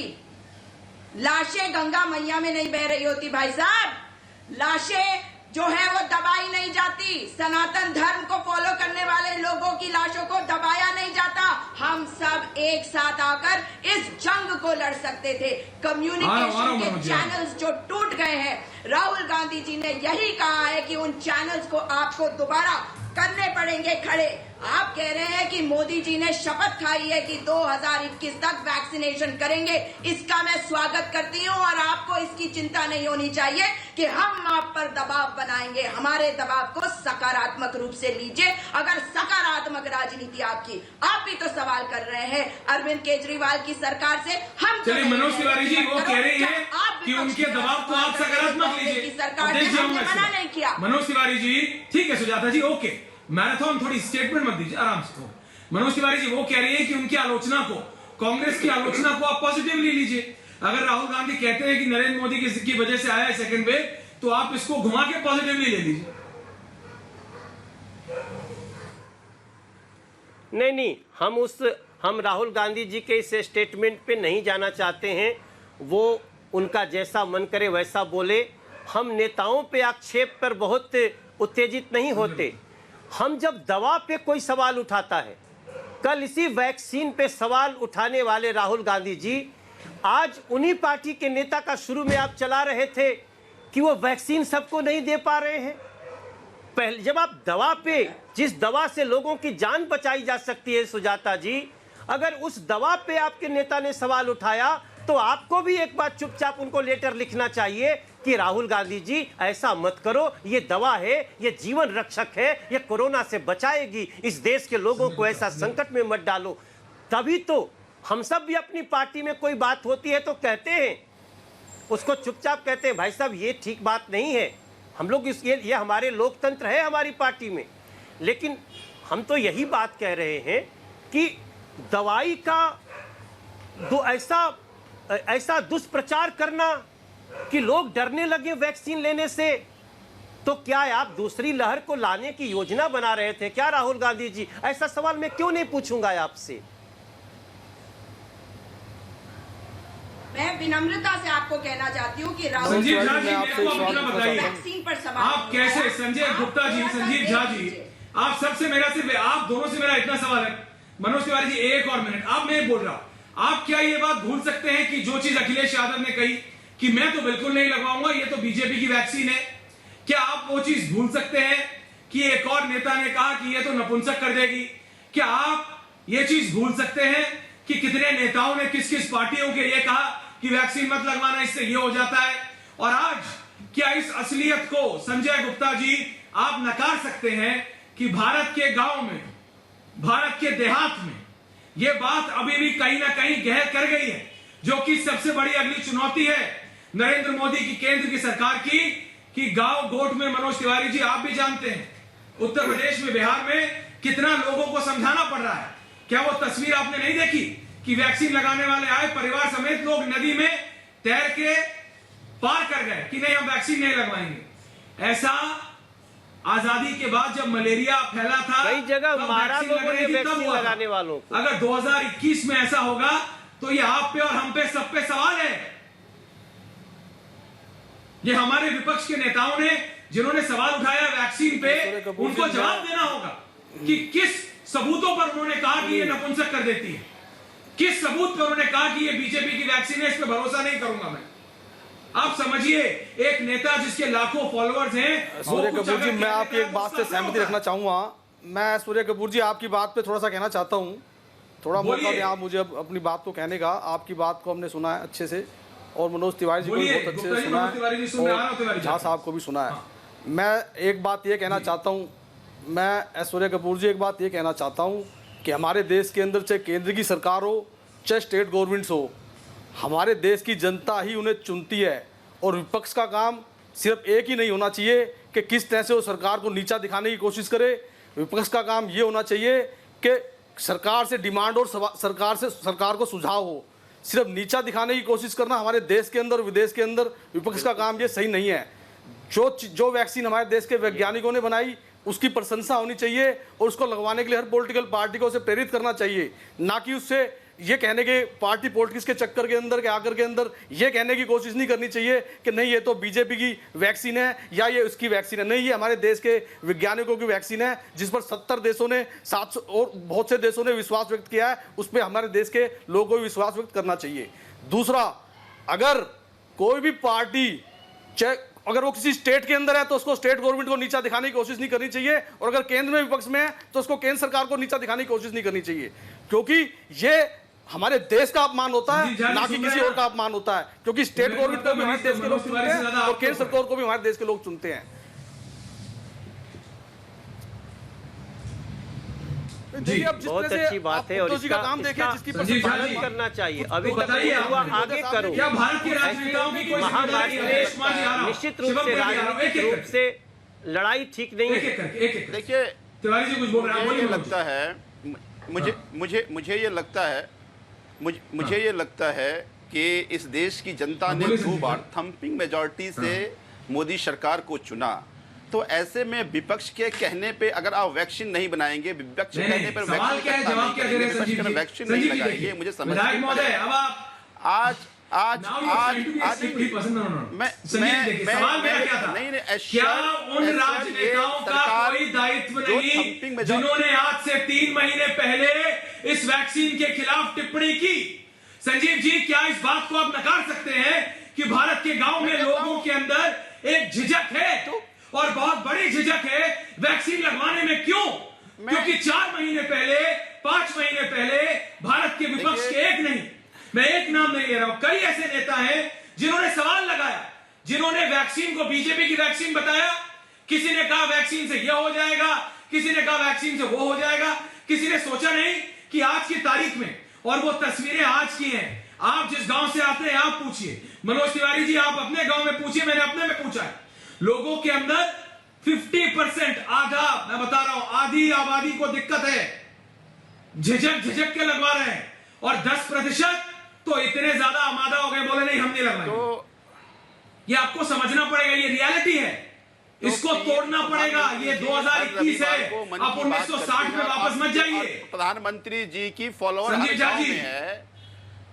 लाशें गंगा मैया में नहीं बह रही होती भाई साहब। लाशें जो है वो दबाई नहीं जाती। सनातन धर्म को फॉलो करने वाले लोगों की लाशों को दबाया नहीं जाता। हम सब एक साथ आकर इस जंग को लड़ सकते थे। कम्युनिकेशन के चैनल्स जो टूट गए हैं, राहुल गांधी जी ने यही कहा है कि उन चैनल्स को आपको दोबारा करने पड़ेंगे खड़े। आप कह रहे हैं कि मोदी जी ने शपथ खाई है कि 2021 तक वैक्सीनेशन करेंगे। इसका मैं स्वागत करती हूं और आपको इसकी चिंता नहीं होनी चाहिए कि हम आप पर दबाव बनाएंगे। हमारे दबाव को सकारात्मक रूप से लीजिए। अगर सकारात्मक राजनीति आपकी, आप भी तो सवाल कर रहे हैं अरविंद केजरीवाल की सरकार से। हम चलिए मनोज तिवारी जी वो कह रही है कि उनके दबाव को आप सकारात्मक लीजिए। सरकार ने हमने मना नहीं किया। मनोज तिवारी जी ठीक है, सुजाता जी ओके, मैराथन थोड़ी स्टेटमेंट मत दीजिए, आराम से। मनोज तिवारी जी वो कह रही है कि उनकी आलोचना को, कांग्रेस की आलोचना को आप पॉजिटिवली लीजिए। अगर राहुल गांधी कहते हैं कि नरेंद्र मोदी की वजह से आया है सेकंड वेव, तो आप इसको घुमा के पॉजिटिवली ले लीजिए। नहीं, हम राहुल गांधी जी के इस स्टेटमेंट पे नहीं जाना चाहते हैं। वो उनका जैसा मन करे वैसा बोले। हम नेताओं पे आक्षेप पर बहुत उत्तेजित नहीं होते। हम जब दवा पे कोई सवाल उठाता है, कल इसी वैक्सीन पे सवाल उठाने वाले राहुल गांधी जी आज उन्हीं पार्टी के नेता का शुरू में आप चला रहे थे कि वो वैक्सीन सबको नहीं दे पा रहे हैं। पहले जब आप दवा पे, जिस दवा से लोगों की जान बचाई जा सकती है सुजाता जी, अगर उस दवा पे आपके नेता ने सवाल उठाया तो आपको भी एक बार चुपचाप उनको लेटर लिखना चाहिए कि राहुल गांधी जी ऐसा मत करो, ये दवा है, ये जीवन रक्षक है, ये कोरोना से बचाएगी, इस देश के लोगों को ऐसा संकट में मत डालो। तभी तो हम सब भी अपनी पार्टी में कोई बात होती है तो कहते हैं, उसको चुपचाप कहते हैं भाई साहब ये ठीक बात नहीं है। हम लोग ये हमारे लोकतंत्र है हमारी पार्टी में। लेकिन हम तो यही बात कह रहे हैं कि दवाई का ऐसा दुष्प्रचार करना कि लोग डरने लगे वैक्सीन लेने से, तो क्या आप दूसरी लहर को लाने की योजना बना रहे थे क्या राहुल गांधी जी? ऐसा सवाल मैं क्यों नहीं पूछूंगा आपसे। मैं विनम्रता से आपको कहना चाहती हूँ कि राहुल संजीव झा जी, मेरे को अपना बताइए, वैक्सीन पर सवाल आप कैसे, संजय गुप्ता जी, संजीव झा जी, आप सबसे मेरा सिर्फ आप दोनों से मेरा इतना सवाल है। मनोज तिवारी जी एक और मिनट, आप मैं बोल रहा हूं, आप क्या ये बात भूल सकते हैं कि जो चीज अखिलेश यादव ने कही कि मैं तो बिल्कुल नहीं लगवाऊंगा, ये तो बीजेपी की वैक्सीन है, क्या आप वो चीज भूल सकते हैं कि एक और नेता ने कहा कि ये तो नपुंसक कर देगी? क्या आप ये चीज भूल सकते हैं कि कितने नेताओं ने किस किस पार्टियों के लिए कहा कि वैक्सीन मत लगवाना, इससे ये हो जाता है? और आज क्या इस असलियत को संजय गुप्ता जी आप नकार सकते हैं कि भारत के गांव में, भारत के देहात में ये बात अभी भी कहीं ना कहीं गहर कर गई है, जो कि सबसे बड़ी अगली चुनौती है नरेंद्र मोदी की, केंद्र की सरकार की, कि गांव गोठ में, मनोज तिवारी जी आप भी जानते हैं, उत्तर प्रदेश में, बिहार में कितना लोगों को समझाना पड़ रहा है। क्या वो तस्वीर आपने नहीं देखी कि वैक्सीन लगाने वाले आए, परिवार समेत लोग नदी में तैर के पार कर गए कि नहीं हम वैक्सीन नहीं लगवाएंगे? ऐसा आजादी के बाद जब मलेरिया फैला था, कई जगह मारा लोगों ने वैक्सीन लगाने वालों को। अगर 2021 में ऐसा होगा तो ये आप पे और हम पे, सब पे सवाल है। ये हमारे विपक्ष के नेताओं ने जिन्होंने सवाल उठाया वैक्सीन पे, उनको जवाब देना होगा कि किस सबूतों पर उन्होंने कहा कि ये नपुंसक कर देती है, किस सबूत पर उन्होंने कहा कि ये बीजेपी की वैक्सीन है, इस पे भरोसा नहीं करूंगा मैं। आप समझिए, एक नेता जिसके लाखों फॉलोअर्स हैं, सूर्य कपूर जी, मैं आपकी एक बात से सहमति रखना चाहूंगा। मैं सूर्य कपूर जी आपकी बात पे थोड़ा सा कहना चाहता हूं, थोड़ा मौका दें आप मुझे अपनी बात को कहने का। आपकी बात को हमने सुना है अच्छे से, और मनोज तिवारी जी को भी बहुत अच्छे से सुना है, और झा साहब को भी सुना है। मैं एक बात ये कहना चाहता हूँ, मैं सूर्य कपूर जी एक बात ये कहना चाहता हूँ कि हमारे देश के अंदर चाहे केंद्र की सरकार हो चाहे स्टेट गवर्नमेंट्स हो, हमारे देश की जनता ही उन्हें चुनती है। और विपक्ष का काम सिर्फ एक ही नहीं होना चाहिए कि किस तरह से वो सरकार को नीचा दिखाने की कोशिश करे। विपक्ष का काम ये होना चाहिए कि सरकार से डिमांड और सरकार को सुझाव हो। सिर्फ नीचा दिखाने की कोशिश करना हमारे देश के अंदर, विदेश के अंदर विपक्ष का काम ये सही नहीं है। जो वैक्सीन हमारे देश के वैज्ञानिकों ने बनाई उसकी प्रशंसा होनी चाहिए, और उसको लगवाने के लिए हर पॉलिटिकल पार्टी को उसे प्रेरित करना चाहिए, ना कि उससे ये कहने के पार्टी पॉलिटिक्स के चक्कर के अंदर के आकर के अंदर ये कहने की कोशिश नहीं करनी चाहिए कि नहीं ये तो बीजेपी की वैक्सीन है या ये उसकी वैक्सीन है। नहीं, ये हमारे देश के वैज्ञानिकों की वैक्सीन है, जिस पर 70 देशों ने, 700 और बहुत से देशों ने विश्वास व्यक्त किया है। उस पर हमारे देश के लोगों को भी विश्वास व्यक्त करना चाहिए। दूसरा, अगर कोई भी पार्टी, चाहे अगर वो किसी स्टेट के अंदर है तो उसको स्टेट गवर्नमेंट को नीचा दिखाने की कोशिश नहीं करनी चाहिए, और अगर केंद्र में विपक्ष में है तो उसको केंद्र सरकार को नीचा दिखाने की कोशिश नहीं करनी चाहिए, क्योंकि ये हमारे देश का अपमान होता है, ना कि किसी और का अपमान होता है। क्योंकि स्टेट गवर्नमेंट को भी हमारे देश के लोग चुनते हैं और केंद्र सरकार को भी हमारे देश के लोग चुनते हैं। बहुत अच्छी बात है, और इसका काम देखें जिसकी पालन करना चाहिए। अभी तक आगे करो। क्या भारत के राजनेताओं की कोई महामारी में निश्चित रूप से राजनीतिक रूप से लड़ाई ठीक नहीं है। देखिए, तिवारी जी कुछ बोल रहे हैं, मुझे लगता है, मुझे ये लगता है कि इस देश की जनता ने 2 बार थम्पिंग मेजॉरिटी से मोदी सरकार को चुना। तो ऐसे में विपक्ष के कहने पे अगर आप वैक्सीन नहीं बनाएंगे, विपक्ष के कहने पर वैक्सीन नहीं लगाएंगे, मुझे समझ नहीं आज क्या उन राजनेताओं का कोई दायित्व नहीं जिन्होंने आज से 3 महीने पहले इस वैक्सीन के खिलाफ टिप्पणी की। संजीव जी, क्या इस बात को आप नकार सकते हैं कि भारत के गांव में लोगों के अंदर एक झिझक है और बहुत बड़ी झिझक है वैक्सीन लगवाने में? क्यों? क्योंकि 4 महीने पहले, 5 महीने पहले भारत के विपक्ष के एक नहीं, मैं एक नाम नहीं ले रहा हूं, कई ऐसे नेता हैं जिन्होंने सवाल लगाया, जिन्होंने वैक्सीन को बीजेपी की वैक्सीन बताया। किसी ने कहा वैक्सीन से यह हो जाएगा, किसी ने कहा वैक्सीन से वो हो जाएगा। किसी ने सोचा नहीं कि आज की तारीख में, और वो तस्वीरें आज की हैं, आप जिस गांव से आते हैं आप पूछिए, मनोज तिवारी जी आप अपने गांव में पूछिए, मैंने अपने में पूछा है, लोगों के अंदर 50%, आधा, मैं बता रहा हूं, आधी आबादी को दिक्कत है, झिझक के लगवा रहे हैं, और 10% तो इतने ज्यादा आमादा हो गए, बोले नहीं हम नहीं लगवाएंगे। तो ये आपको समझना पड़ेगा, ये रियलिटी है, इसको तोड़ना पड़ेगा। ये 2021 है, आप 1960 में वापस मत जाइए। प्रधानमंत्री जी की फॉलोअर हर गांव में है,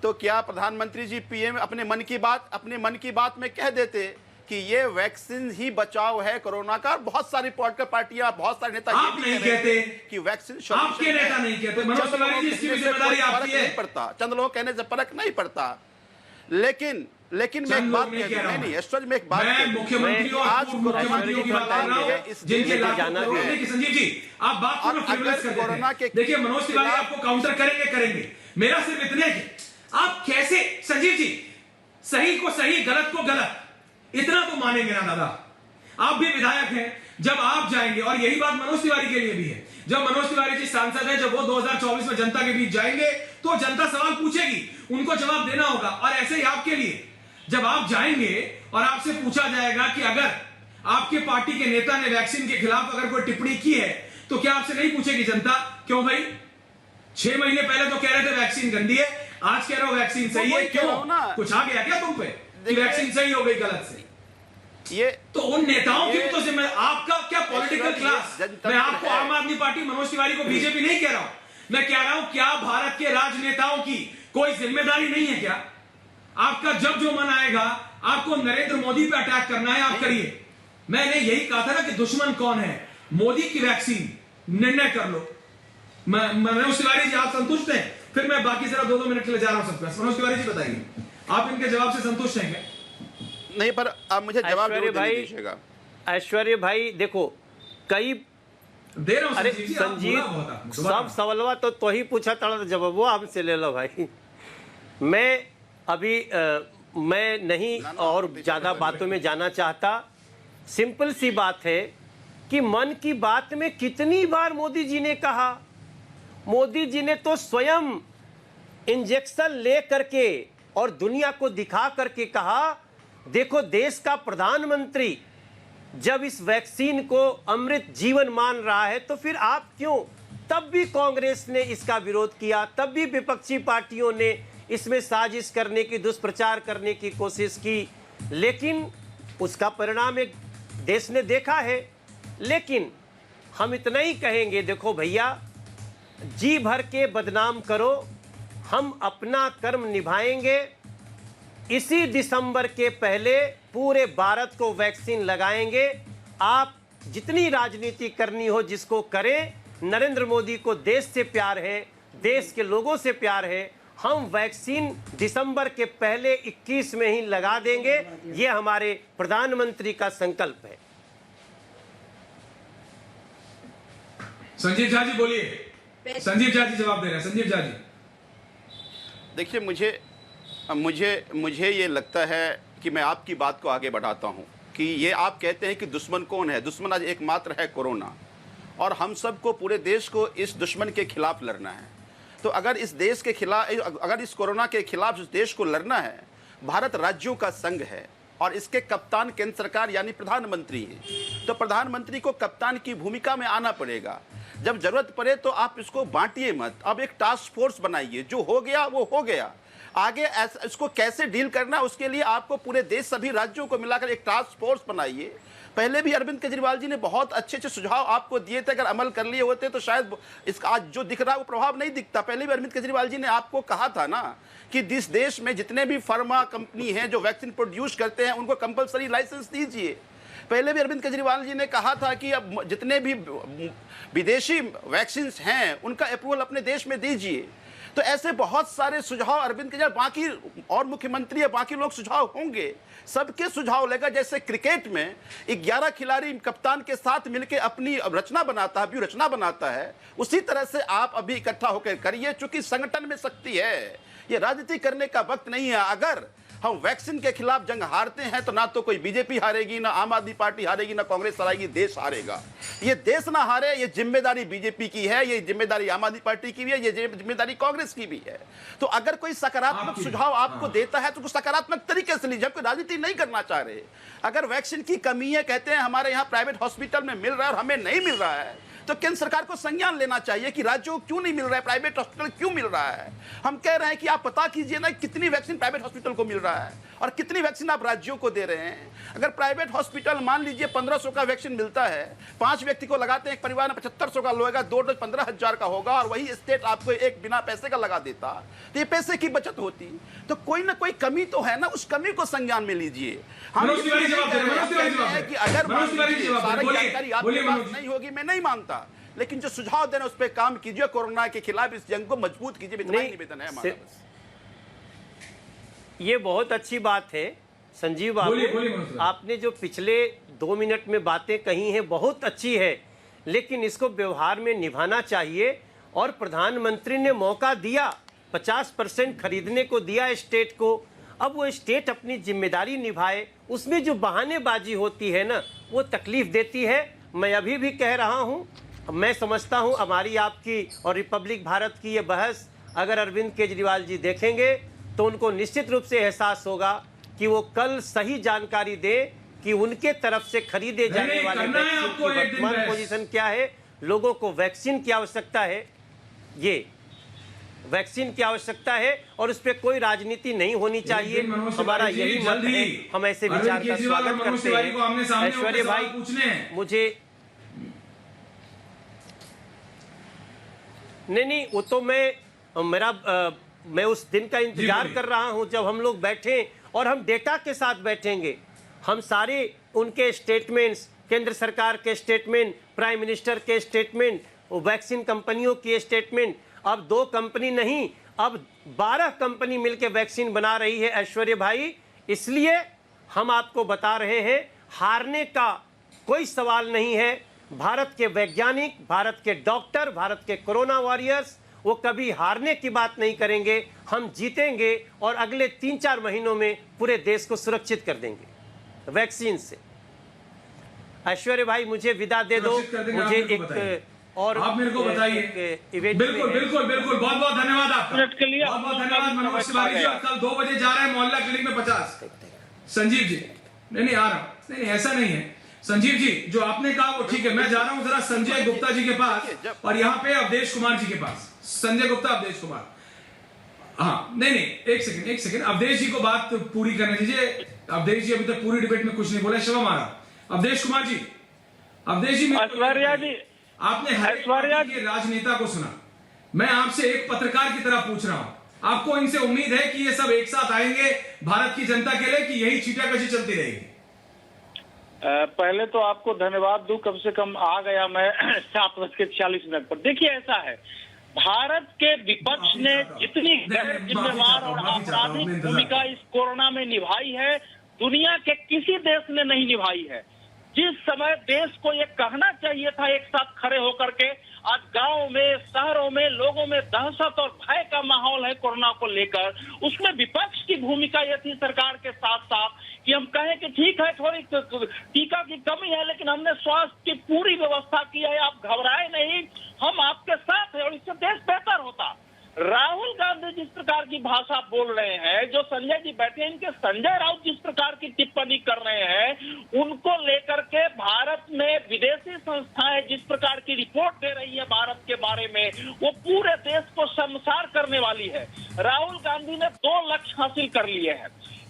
तो क्या प्रधानमंत्री जी पीएम अपने मन की बात में कह देते कि ये वैक्सीन ही बचाव है कोरोना का? बहुत सारी पॉलिटिकल पार्टियां, बहुत सारे नेता आप नहीं कहते कि वैक्सीन, आपके नेता नहीं कहते, मनोज तिवारी जी इसकी जिम्मेदारी आपकी है। नहीं पड़ता, चंद लोगों कहने से फर्क नहीं पड़ता, लेकिन मैं एक बात कह दूं, नहीं ऐश्वर्य में एक बात, मैं मुख्यमंत्री और आज मुख्यमंत्रियों की बात कर रहा हूं, जिनके लाखों करोड़। देखिए संजीव जी, आप बात को फ्रिवलेस कर देते हैं। देखिए मनोज तिवारी आपको काउंटर करेंगे, मेरा सिर्फ इतने की आप कैसे, संजीव जी, सही को सही, गलत को गलत, इतना तो मानेंगे ना दादा। आप भी विधायक हैं, जब आप जाएंगे, और यही बात मनोज तिवारी के लिए भी है, जब मनोज तिवारी जी सांसद हैं, जब वो 2024 में जनता के बीच जाएंगे तो जनता सवाल पूछेगी, उनको जवाब देना होगा। और ऐसे ही आपके लिए, जब आप जाएंगे और आपसे पूछा जाएगा कि अगर आपके पार्टी के नेता ने वैक्सीन के खिलाफ अगर कोई टिप्पणी की है, तो क्या आपसे नहीं पूछेगी जनता, क्यों भाई 6 महीने पहले तो कह रहे थे वैक्सीन गंदी है, आज कह रहे हो वैक्सीन सही है, क्यों? कुछ आ गया क्या तुम पे कि वैक्सीन सही हो गई गलत से? ये तो उन नेताओं की तो जिम्मेदारी, आपका क्या पॉलिटिकल क्लास, मैं आपको आम आदमी पार्टी, मनोज तिवारी को बीजेपी नहीं कह रहा हूं, मैं कह रहा हूं क्या भारत के राजनेताओं की कोई जिम्मेदारी नहीं है क्या? आपका जब जो मन आएगा आपको नरेंद्र मोदी पे अटैक करना है, आप करिए। मैंने यही कहा था ना कि दुश्मन कौन है, मोदी की वैक्सीन, निर्णय कर लो। मनोज तिवारी जी आप संतुष्ट हैं? फिर मैं बाकी जरा 2-2 मिनट के लिए जा रहा हूं सबका। मनोज तिवारी जी बताइए, आप इनके जवाब से संतुष्ट हैं क्या? नहीं, पर आप मुझे जवाब दीजिएगा। ऐश्वर्य भाई देखो, कई दे रहा हूं। अरे संजीव, सब सवालवा तो ही पूछा था, जवाब वो हमसे ले लो भाई। मैं अभी मैं नहीं और ज्यादा बातों में जाना चाहता। सिंपल सी बात है कि मन की बात में कितनी बार मोदी जी ने कहा, मोदी जी ने तो स्वयं इंजेक्शन ले करके और दुनिया को दिखा करके कहा, देखो देश का प्रधानमंत्री जब इस वैक्सीन को अमृत जीवन मान रहा है तो फिर आप क्यों? तब भी कांग्रेस ने इसका विरोध किया, तब भी विपक्षी पार्टियों ने इसमें साजिश करने की, दुष्प्रचार करने की कोशिश की, लेकिन उसका परिणाम एक देश ने देखा है। लेकिन हम इतना ही कहेंगे, देखो भैया, जी भर के बदनाम करो, हम अपना कर्म निभाएंगे। इसी दिसंबर के पहले पूरे भारत को वैक्सीन लगाएंगे। आप जितनी राजनीति करनी हो जिसको करें, नरेंद्र मोदी को देश से प्यार है, देश के लोगों से प्यार है। हम वैक्सीन दिसंबर के पहले 21 में ही लगा देंगे, ये हमारे प्रधानमंत्री का संकल्प है। संजीव झा जी बोलिए। संजीव झा जी जवाब दे रहे हैं। संजीव झा जी देखिए, मुझे ये लगता है कि मैं आपकी बात को आगे बढ़ाता हूं कि ये आप कहते हैं कि दुश्मन कौन है, दुश्मन आज एकमात्र है कोरोना, और हम सबको, पूरे देश को इस दुश्मन के खिलाफ लड़ना है। तो अगर इस देश के खिलाफ, अगर इस कोरोना के खिलाफ इस देश को लड़ना है, भारत राज्यों का संघ है और इसके कप्तान केंद्र सरकार यानी प्रधानमंत्री है, तो प्रधानमंत्री को कप्तान की भूमिका में आना पड़ेगा। जब जरूरत पड़े तो आप इसको बांटिए मत, अब एक टास्क फोर्स बनाइए, जो हो गया वो हो गया, आगे इसको कैसे डील करना उसके लिए आपको पूरे देश, सभी राज्यों को मिलाकर एक टास्क फोर्स बनाइए। पहले भी अरविंद केजरीवाल जी ने बहुत अच्छे अच्छे सुझाव आपको दिए थे, अगर अमल कर लिए होते तो शायद इसका आज जो दिख रहा है वो प्रभाव नहीं दिखता। पहले भी अरविंद केजरीवाल जी ने आपको कहा था ना कि इस देश में जितने भी फार्मा कंपनी हैं जो वैक्सीन प्रोड्यूस करते हैं उनको कंपलसरी लाइसेंस दीजिए। पहले भी अरविंद केजरीवाल जी ने कहा था कि अब जितने भी विदेशी वैक्सीन हैं उनका अप्रूवल अपने देश में दीजिए। तो ऐसे बहुत सारे सुझाव अरविंद केजरीवाल, बाकी और मुख्यमंत्री या बाकी लोग सुझाव होंगे, सबके सुझाव लेगा। जैसे क्रिकेट में 11 खिलाड़ी कप्तान के साथ मिलकर अपनी रचना बनाता है, व्यू रचना बनाता है, उसी तरह से आप अभी इकट्ठा होकर करिए। चूंकि संगठन में शक्ति है, ये राजनीति करने का वक्त नहीं है। अगर हम वैक्सीन के खिलाफ जंग हारते हैं तो ना तो कोई बीजेपी हारेगी, ना आम आदमी पार्टी हारेगी, ना कांग्रेस हारेगी, देश हारेगा। ये देश ना हारे, ये जिम्मेदारी बीजेपी की है, ये जिम्मेदारी आम आदमी पार्टी की भी है, ये जिम्मेदारी कांग्रेस की भी है। तो अगर कोई सकारात्मक सुझाव आपको देता है तो कुछ सकारात्मक तरीके से लीजिए, कोई राजनीति नहीं करना चाह रहे। अगर वैक्सीन की कमी है, कहते हैं हमारे यहाँ प्राइवेट हॉस्पिटल में मिल रहा है और हमें नहीं मिल रहा है, तो केंद्र सरकार को संज्ञान लेना चाहिए कि राज्यों को क्यों नहीं मिल रहा है, प्राइवेट हॉस्पिटल क्यों मिल रहा है। हम कह रहे हैं कि आप पता कीजिए ना कितनी वैक्सीन प्राइवेट हॉस्पिटल को मिल रहा है और कितनी वैक्सीन आप राज्यों को दे रहे हैं। अगर प्राइवेट हॉस्पिटल मान लीजिए 1500 का वैक्सीन मिलता है, 5 व्यक्ति को लगाते हैं, एक परिवार में 7500 का लोगा, 2 डोज 15,000 का होगा और वही स्टेट आपको एक बिना पैसे का लगा देता, तो ये पैसे की बचत होती। तो कोई ना कोई कमी तो है ना, उस कमी को संज्ञान में लीजिए। हम कि अगर सारी जानकारी आपके पास नहीं होगी, मैं नहीं मानता, लेकिन जो सुझाव देना उस पर काम कीजिए। कोरोना के खिलाफ इस जंग को मजबूत कीजिए, इतना ही निवेदन है हमारा। ये बहुत अच्छी बात है संजीव बाबू, आपने जो पिछले 2 मिनट में बातें कही हैं बहुत अच्छी है, लेकिन इसको व्यवहार में निभाना चाहिए। और प्रधानमंत्री ने मौका दिया, 50% खरीदने को दिया स्टेट को, अब वो स्टेट अपनी जिम्मेदारी निभाए। उसमें जो बहानेबाजी होती है ना, वो तकलीफ देती है। मैं अभी भी कह रहा हूँ, मैं समझता हूँ हमारी आपकी और रिपब्लिक भारत की ये बहस अगर अरविंद केजरीवाल जी देखेंगे तो उनको निश्चित रूप से एहसास होगा कि वो कल सही जानकारी दे कि उनके तरफ से खरीदे जाने वाले वैक्सीन की वर्तमान पोजीशन क्या है, लोगों को वैक्सीन की आवश्यकता है, ये वैक्सीन की आवश्यकता है और उस पर कोई राजनीति नहीं होनी चाहिए। हमारा यही मत है, हम ऐसे विचार का स्वागत करते हैं। ऐश्वर्य भाई, मुझे नहीं, वो तो मैं उस दिन का इंतजार कर रहा हूं जब हम लोग बैठे और हम डेटा के साथ बैठेंगे। हम सारे उनके स्टेटमेंट्स, केंद्र सरकार के स्टेटमेंट, प्राइम मिनिस्टर के स्टेटमेंट, वैक्सीन कंपनियों की स्टेटमेंट, अब 2 कंपनी नहीं, अब 12 कंपनी मिलकर वैक्सीन बना रही है ऐश्वर्य भाई। इसलिए हम आपको बता रहे हैं, हारने का कोई सवाल नहीं है। भारत के वैज्ञानिक, भारत के डॉक्टर, भारत के कोरोना वॉरियर्स, वो कभी हारने की बात नहीं करेंगे। हम जीतेंगे और अगले 3-4 महीनों में पूरे देश को सुरक्षित कर देंगे वैक्सीन से। ऐश्वर्य भाई, मुझे विदा दे दो, मुझे एक और आप मेरे को बताइए। बिल्कुल बिल्कुल बिल्कुल, बहुत बहुत धन्यवाद आपका, बहुत बहुत धन्यवाद मनोज तिवारी जी। कल 2 बजे जा रहे हैं मोहल्ला क्लिनिक में 50। संजीव जी, नहीं आ रहा हूँ, नहीं ऐसा नहीं है संजीव जी, जो आपने कहा वो ठीक है। मैं जा रहा हूँ जरा संजय गुप्ता जी के पास और यहाँ पे अवधेश कुमार जी के पास। संजय गुप्ता, अवधेश कुमार, हाँ नहीं, एक सेकंड, अवधेश जी को बात पूरी करने दीजिए। अवधेश जी अभी तक पूरी डिबेट में कुछ नहीं बोला, शिवम आ रहा। अवधेश कुमार जी, अवधेश जी, ऐश्वर्या जी, आपने ऐश्वर्या के राजनेता को सुना, मैं आपसे एक पत्रकार की तरह पूछ रहा हूं, आपको इनसे उम्मीद है कि ये सब एक साथ आएंगे भारत की जनता के लिए, कि यही छींटाकशी चलती रहेगी? पहले तो आपको धन्यवाद दूं, कम से कम आ गया मैं 7:46 पर। देखिए, ऐसा है, भारत के विपक्ष ने जितनी गैर जिम्मेवार और आपराधिक भूमिका इस कोरोना में निभाई है, दुनिया के किसी देश ने नहीं निभाई है। जिस समय देश को ये कहना चाहिए था एक साथ खड़े होकर के, आज गांव में, शहरों में लोगों में दहशत और भय का माहौल है कोरोना को लेकर, उसमें विपक्ष की भूमिका ये थी सरकार के साथ साथ कि हम कहें कि ठीक है थोड़ी टीका की कमी है, लेकिन हमने स्वास्थ्य की पूरी व्यवस्था की है, आप घबराए नहीं, हम आपके साथ हैं और इससे देश बेहतर होता। राहुल गांधी जिस प्रकार की भाषा बोल रहे हैं, जो संजय जी बैठे हैं, इनके संजय राउत जिस प्रकार की टिप्पणी कर रहे हैं, उनको लेकर के भारत में विदेशी संस्थाएं जिस प्रकार की रिपोर्ट दे रही है भारत के बारे में, वो पूरे देश को शर्मसार करने वाली है। राहुल गांधी ने 2 लक्ष्य हासिल कर लिए हैं।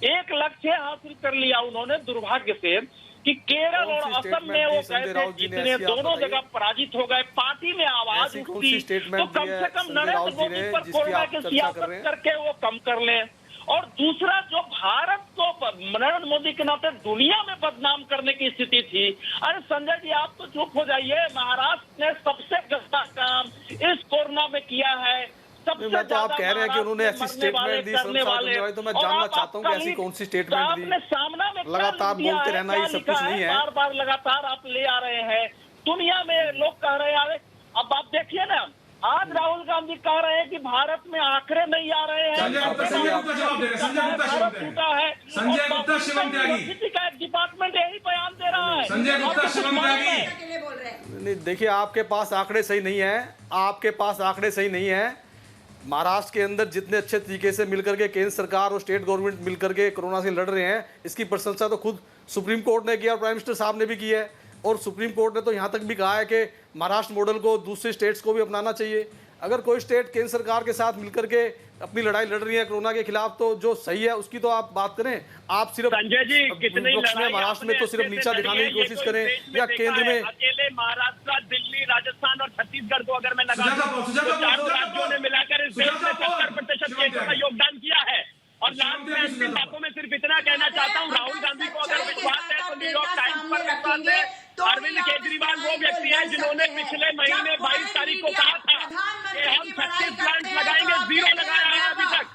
एक लक्ष्य हासिल कर लिया उन्होंने दुर्भाग्य से कि केरल और असम में वो गए थे जीतने, दोनों जगह पराजित हो गए, पार्टी में आवाज उठती, तो कम से कम नरेंद्र मोदी पर कोरोना की सियासत करके वो कम कर लें। और दूसरा जो भारत को नरेंद्र मोदी के नाते दुनिया में बदनाम करने की स्थिति थी। अरे संजय जी आप तो चुप हो जाइए, महाराष्ट्र ने सबसे गंदा काम इस कोरोना में किया है। मैं तो आप कह रहे हैं कि उन्होंने ऐसी स्टेटमेंट दी तो मैं जानना चाहता हूँ कि ऐसी कौन सी स्टेटमेंट दी। सामना में लगातार बोलते रहना ही सब कुछ नहीं है, बार बार लगातार आप ले आ रहे हैं। दुनिया में लोग कह रहे हैं, अब आप देखिए ना, आज राहुल गांधी कह रहे हैं कि भारत में आंकड़े नहीं आ रहे हैं। संजय गुप्ता जवाब दे रहे हैं। संजय गुप्ता शिवम त्यागी का डिपार्टमेंट यही बयान दे रहा है। संजय गुप्ता शिवम त्यागी नहीं, देखिए आपके पास आंकड़े सही नहीं है, आपके पास आंकड़े सही नहीं है। महाराष्ट्र के अंदर जितने अच्छे तरीके से मिलकर के केंद्र सरकार और स्टेट गवर्नमेंट मिलकर के कोरोना से लड़ रहे हैं, इसकी प्रशंसा तो खुद सुप्रीम कोर्ट ने किया और प्राइम मिनिस्टर साहब ने भी की है। और सुप्रीम कोर्ट ने तो यहाँ तक भी कहा है कि महाराष्ट्र मॉडल को दूसरे स्टेट्स को भी अपनाना चाहिए। अगर कोई स्टेट केंद्र सरकार के साथ मिलकर के अपनी लड़ाई लड़ रही है कोरोना के खिलाफ, तो जो सही है उसकी तो आप बात करें। आप सिर्फ संजय जी कितनी महाराष्ट्र में तो सिर्फ नीचा दिखाने की कोशिश करें, या केंद्र में अकेले महाराष्ट्र, दिल्ली, राजस्थान और छत्तीसगढ़ को अगर मैं लगा चारों राज्यों ने मिलाकर इस देश में 70% केंद्र का योगदान किया है। और लास्ट में अंतिम बातों में सिर्फ इतना कहना चाहता हूँ, राहुल गांधी को अगर विश्वास है तो न्यूयॉर्क टाइम्स पर विश्वास है। अरविंद केजरीवाल वो व्यक्ति है जिन्होंने पिछले महीने 22 तारीख को कहा था कि हम 36 प्लांट लगाएंगे, 0 लगाया है अभी तक।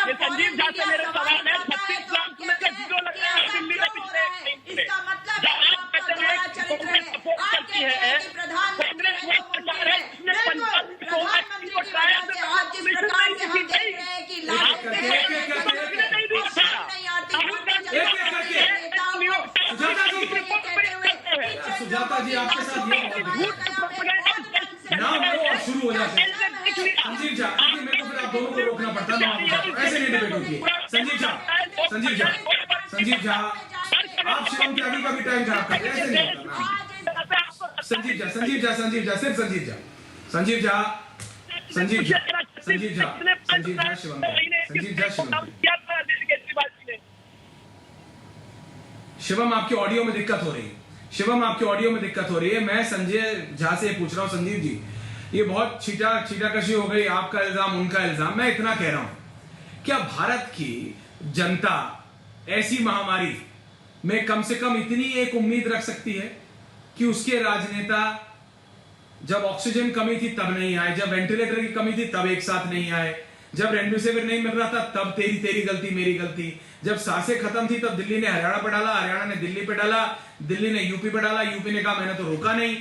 ये संजीव झा से मेरे सवाल है, 36 प्लांट में से 0 लगाया है दिल्ली में पिछले एक महीने में। जब आप कहते हैं कि कांग्रेस सपोर्ट करती है, कांग्रेस वो सरकार है जिसने पंजाब को वैक्सीन को ट्रायल से वैक्सीनेशन नहीं की गई। सुजाता जी आपके साथ ये नाम शुरू हो जाते हैं। संजीव झा, मेरे को फिर आप दोनों को रोकना पड़ता है, ऐसे नहीं डिबेट होती है। संजीव झा आप शिवम त्यागी का भी टाइम खराब करते हैं, ऐसे नहीं होता। संजीव झा सिर्फ संजीव झा शिवम आपके ऑडियो में दिक्कत हो रही है। मैं संजय झा से पूछ रहा हूं, संजीव जी ये बहुत छीटाकशी हो गई, आपका इल्जाम उनका इल्जाम। मैं इतना कह रहा हूं, क्या भारत की जनता ऐसी महामारी में कम से कम इतनी एक उम्मीद रख सकती है कि उसके राजनेता जब ऑक्सीजन कमी थी तब नहीं आए, जब वेंटिलेटर की कमी थी तब एक साथ नहीं आए, जब रेमडेसिविर नहीं मिल रहा था तब तेरी गलती मेरी गलती, जब सांसें खत्म थी तब दिल्ली ने हरियाणा पे डाला, हरियाणा ने दिल्ली पे डाला, दिल्ली ने यूपी पे डाला, यूपी ने कहा मैंने तो रोका नहीं।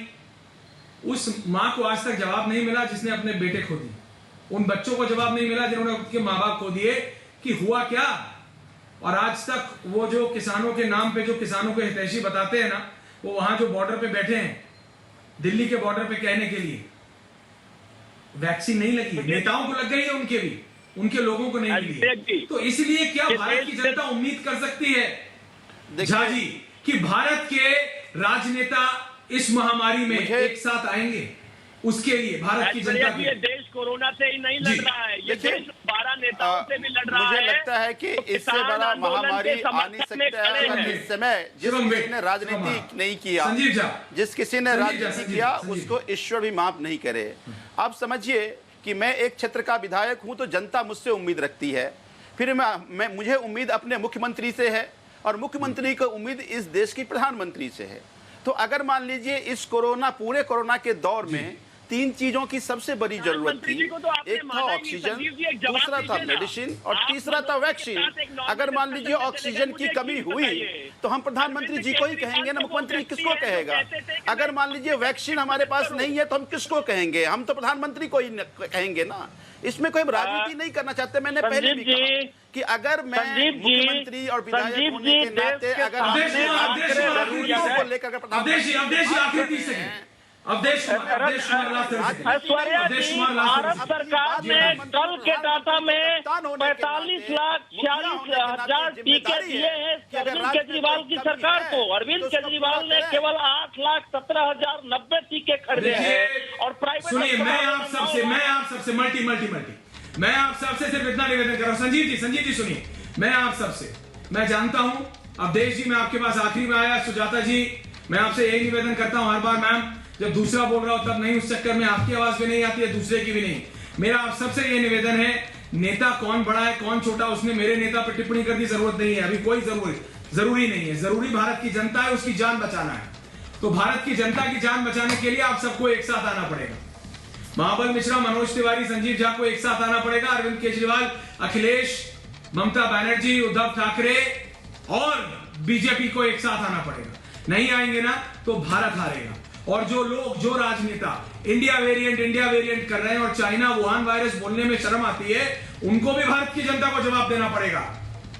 उस मां को आज तक जवाब नहीं मिला जिसने अपने बेटे खो दिए, उन बच्चों को जवाब नहीं मिला जिन्होंने उनके माँ बाप खो दिए कि हुआ क्या। और आज तक वो जो किसानों के नाम पे जो किसानों को हितैषी बताते हैं ना, वो वहां जो बॉर्डर पे बैठे हैं दिल्ली के बॉर्डर पे कहने के लिए वैक्सीन नहीं लगी, नेताओं को लग गई है, उनके भी, उनके लोगों को नहीं मिली। तो इसलिए क्या भारत की जनता उम्मीद कर सकती है झा जी कि भारत के राजनेता इस महामारी में एक साथ आएंगे? उसके लिए भारत की जनता ये देश कोरोना से ही नहीं लड़ रहा है, ये देश 12 नेताओं से भी लड़ रहा है। मुझे लगता है कि इससे बड़ा महामारी आ नहीं सकता है। अगर इस समय जिस किसी ने राजनीति नहीं किया, जिस किसी ने राजनीति किया उसको ईश्वर भी माफ नहीं करे। आप समझिए कि मैं एक क्षेत्र का विधायक हूं तो जनता मुझसे उम्मीद रखती है, फिर मुझे उम्मीद अपने मुख्यमंत्री से है और मुख्यमंत्री को उम्मीद इस देश की प्रधानमंत्री से है। तो अगर मान लीजिए इस पूरे कोरोना के दौर में 3 चीजों की सबसे बड़ी जरूरत थी, एक था ऑक्सीजन, दूसरा था मेडिसिन और तीसरा था वैक्सीन। अगर मान लीजिए ऑक्सीजन की कमी हुई तो हम प्रधानमंत्री जी को ही कहेंगे ना, मुख्यमंत्री किसको कहेगा? अगर मान लीजिए वैक्सीन हमारे पास नहीं है तो हम किसको कहेंगे? हम तो प्रधानमंत्री को ही कहेंगे ना। इसमें कोई राजनीति नहीं करना चाहते। मैंने पहले भी कहा कि अगर मैं मुख्यमंत्री और विधायक होने के नाते अगर जरूरियों को लेकर भारत सरकार ने कल के डाटा में 45,46,000 टीके दिए हैं अरविंद केजरीवाल की सरकार को। अरविंद केजरीवाल ने केवल 8,17,090 टीके खरीदे हैं। और प्राइवेट सुनिए, मैं आप सबसे मैं आप सबसे सिर्फ इतना निवेदन कर रहा हूं। संजीव जी सुनिए, मैं जानता हूं अवधेश जी मैं आपके पास आखिरी में आया, सुजाता जी मैं आपसे यही निवेदन करता हूं हर बार, मैम जब दूसरा बोल रहा हो तब नहीं, उस चक्कर में आपकी आवाज भी नहीं आती है, दूसरे की भी नहीं। मेरा आप सबसे ये निवेदन है नेता कौन बड़ा है कौन छोटा, उसने मेरे नेता पर टिप्पणी करने की जरूरत नहीं है, अभी कोई जरूरी नहीं है। जरूरी भारत की जनता है, उसकी जान बचाना है। तो भारत की जनता की जान बचाने के लिए आप सबको एक साथ आना पड़ेगा। महाबल मिश्रा, मनोज तिवारी, संजीव झा को एक साथ आना पड़ेगा। अरविंद केजरीवाल, अखिलेश, ममता बनर्जी, उद्धव ठाकरे और बीजेपी को एक साथ आना पड़ेगा। नहीं आएंगे ना तो भारत हारेगा। और जो लोग, जो राजनेता इंडिया वेरिएंट कर रहे हैं और चाइना वुहान वायरस बोलने में शर्म आती है, उनको भी भारत की जनता को जवाब देना पड़ेगा।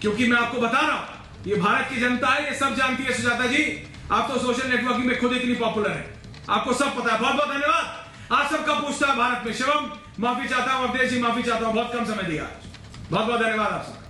क्योंकि मैं आपको बता रहा हूं, ये भारत की जनता है, ये सब जानती है। सुजाता जी, आप तो सोशल नेटवर्किंग में खुद इतनी पॉपुलर है, आपको सब पता है। बहुत बहुत धन्यवाद। आज सबका पूछता है भारत में। शिवम, माफी चाहता हूं, अवधेश जी माफी चाहता हूं, बहुत कम समय दिया। बहुत बहुत धन्यवाद आप सब।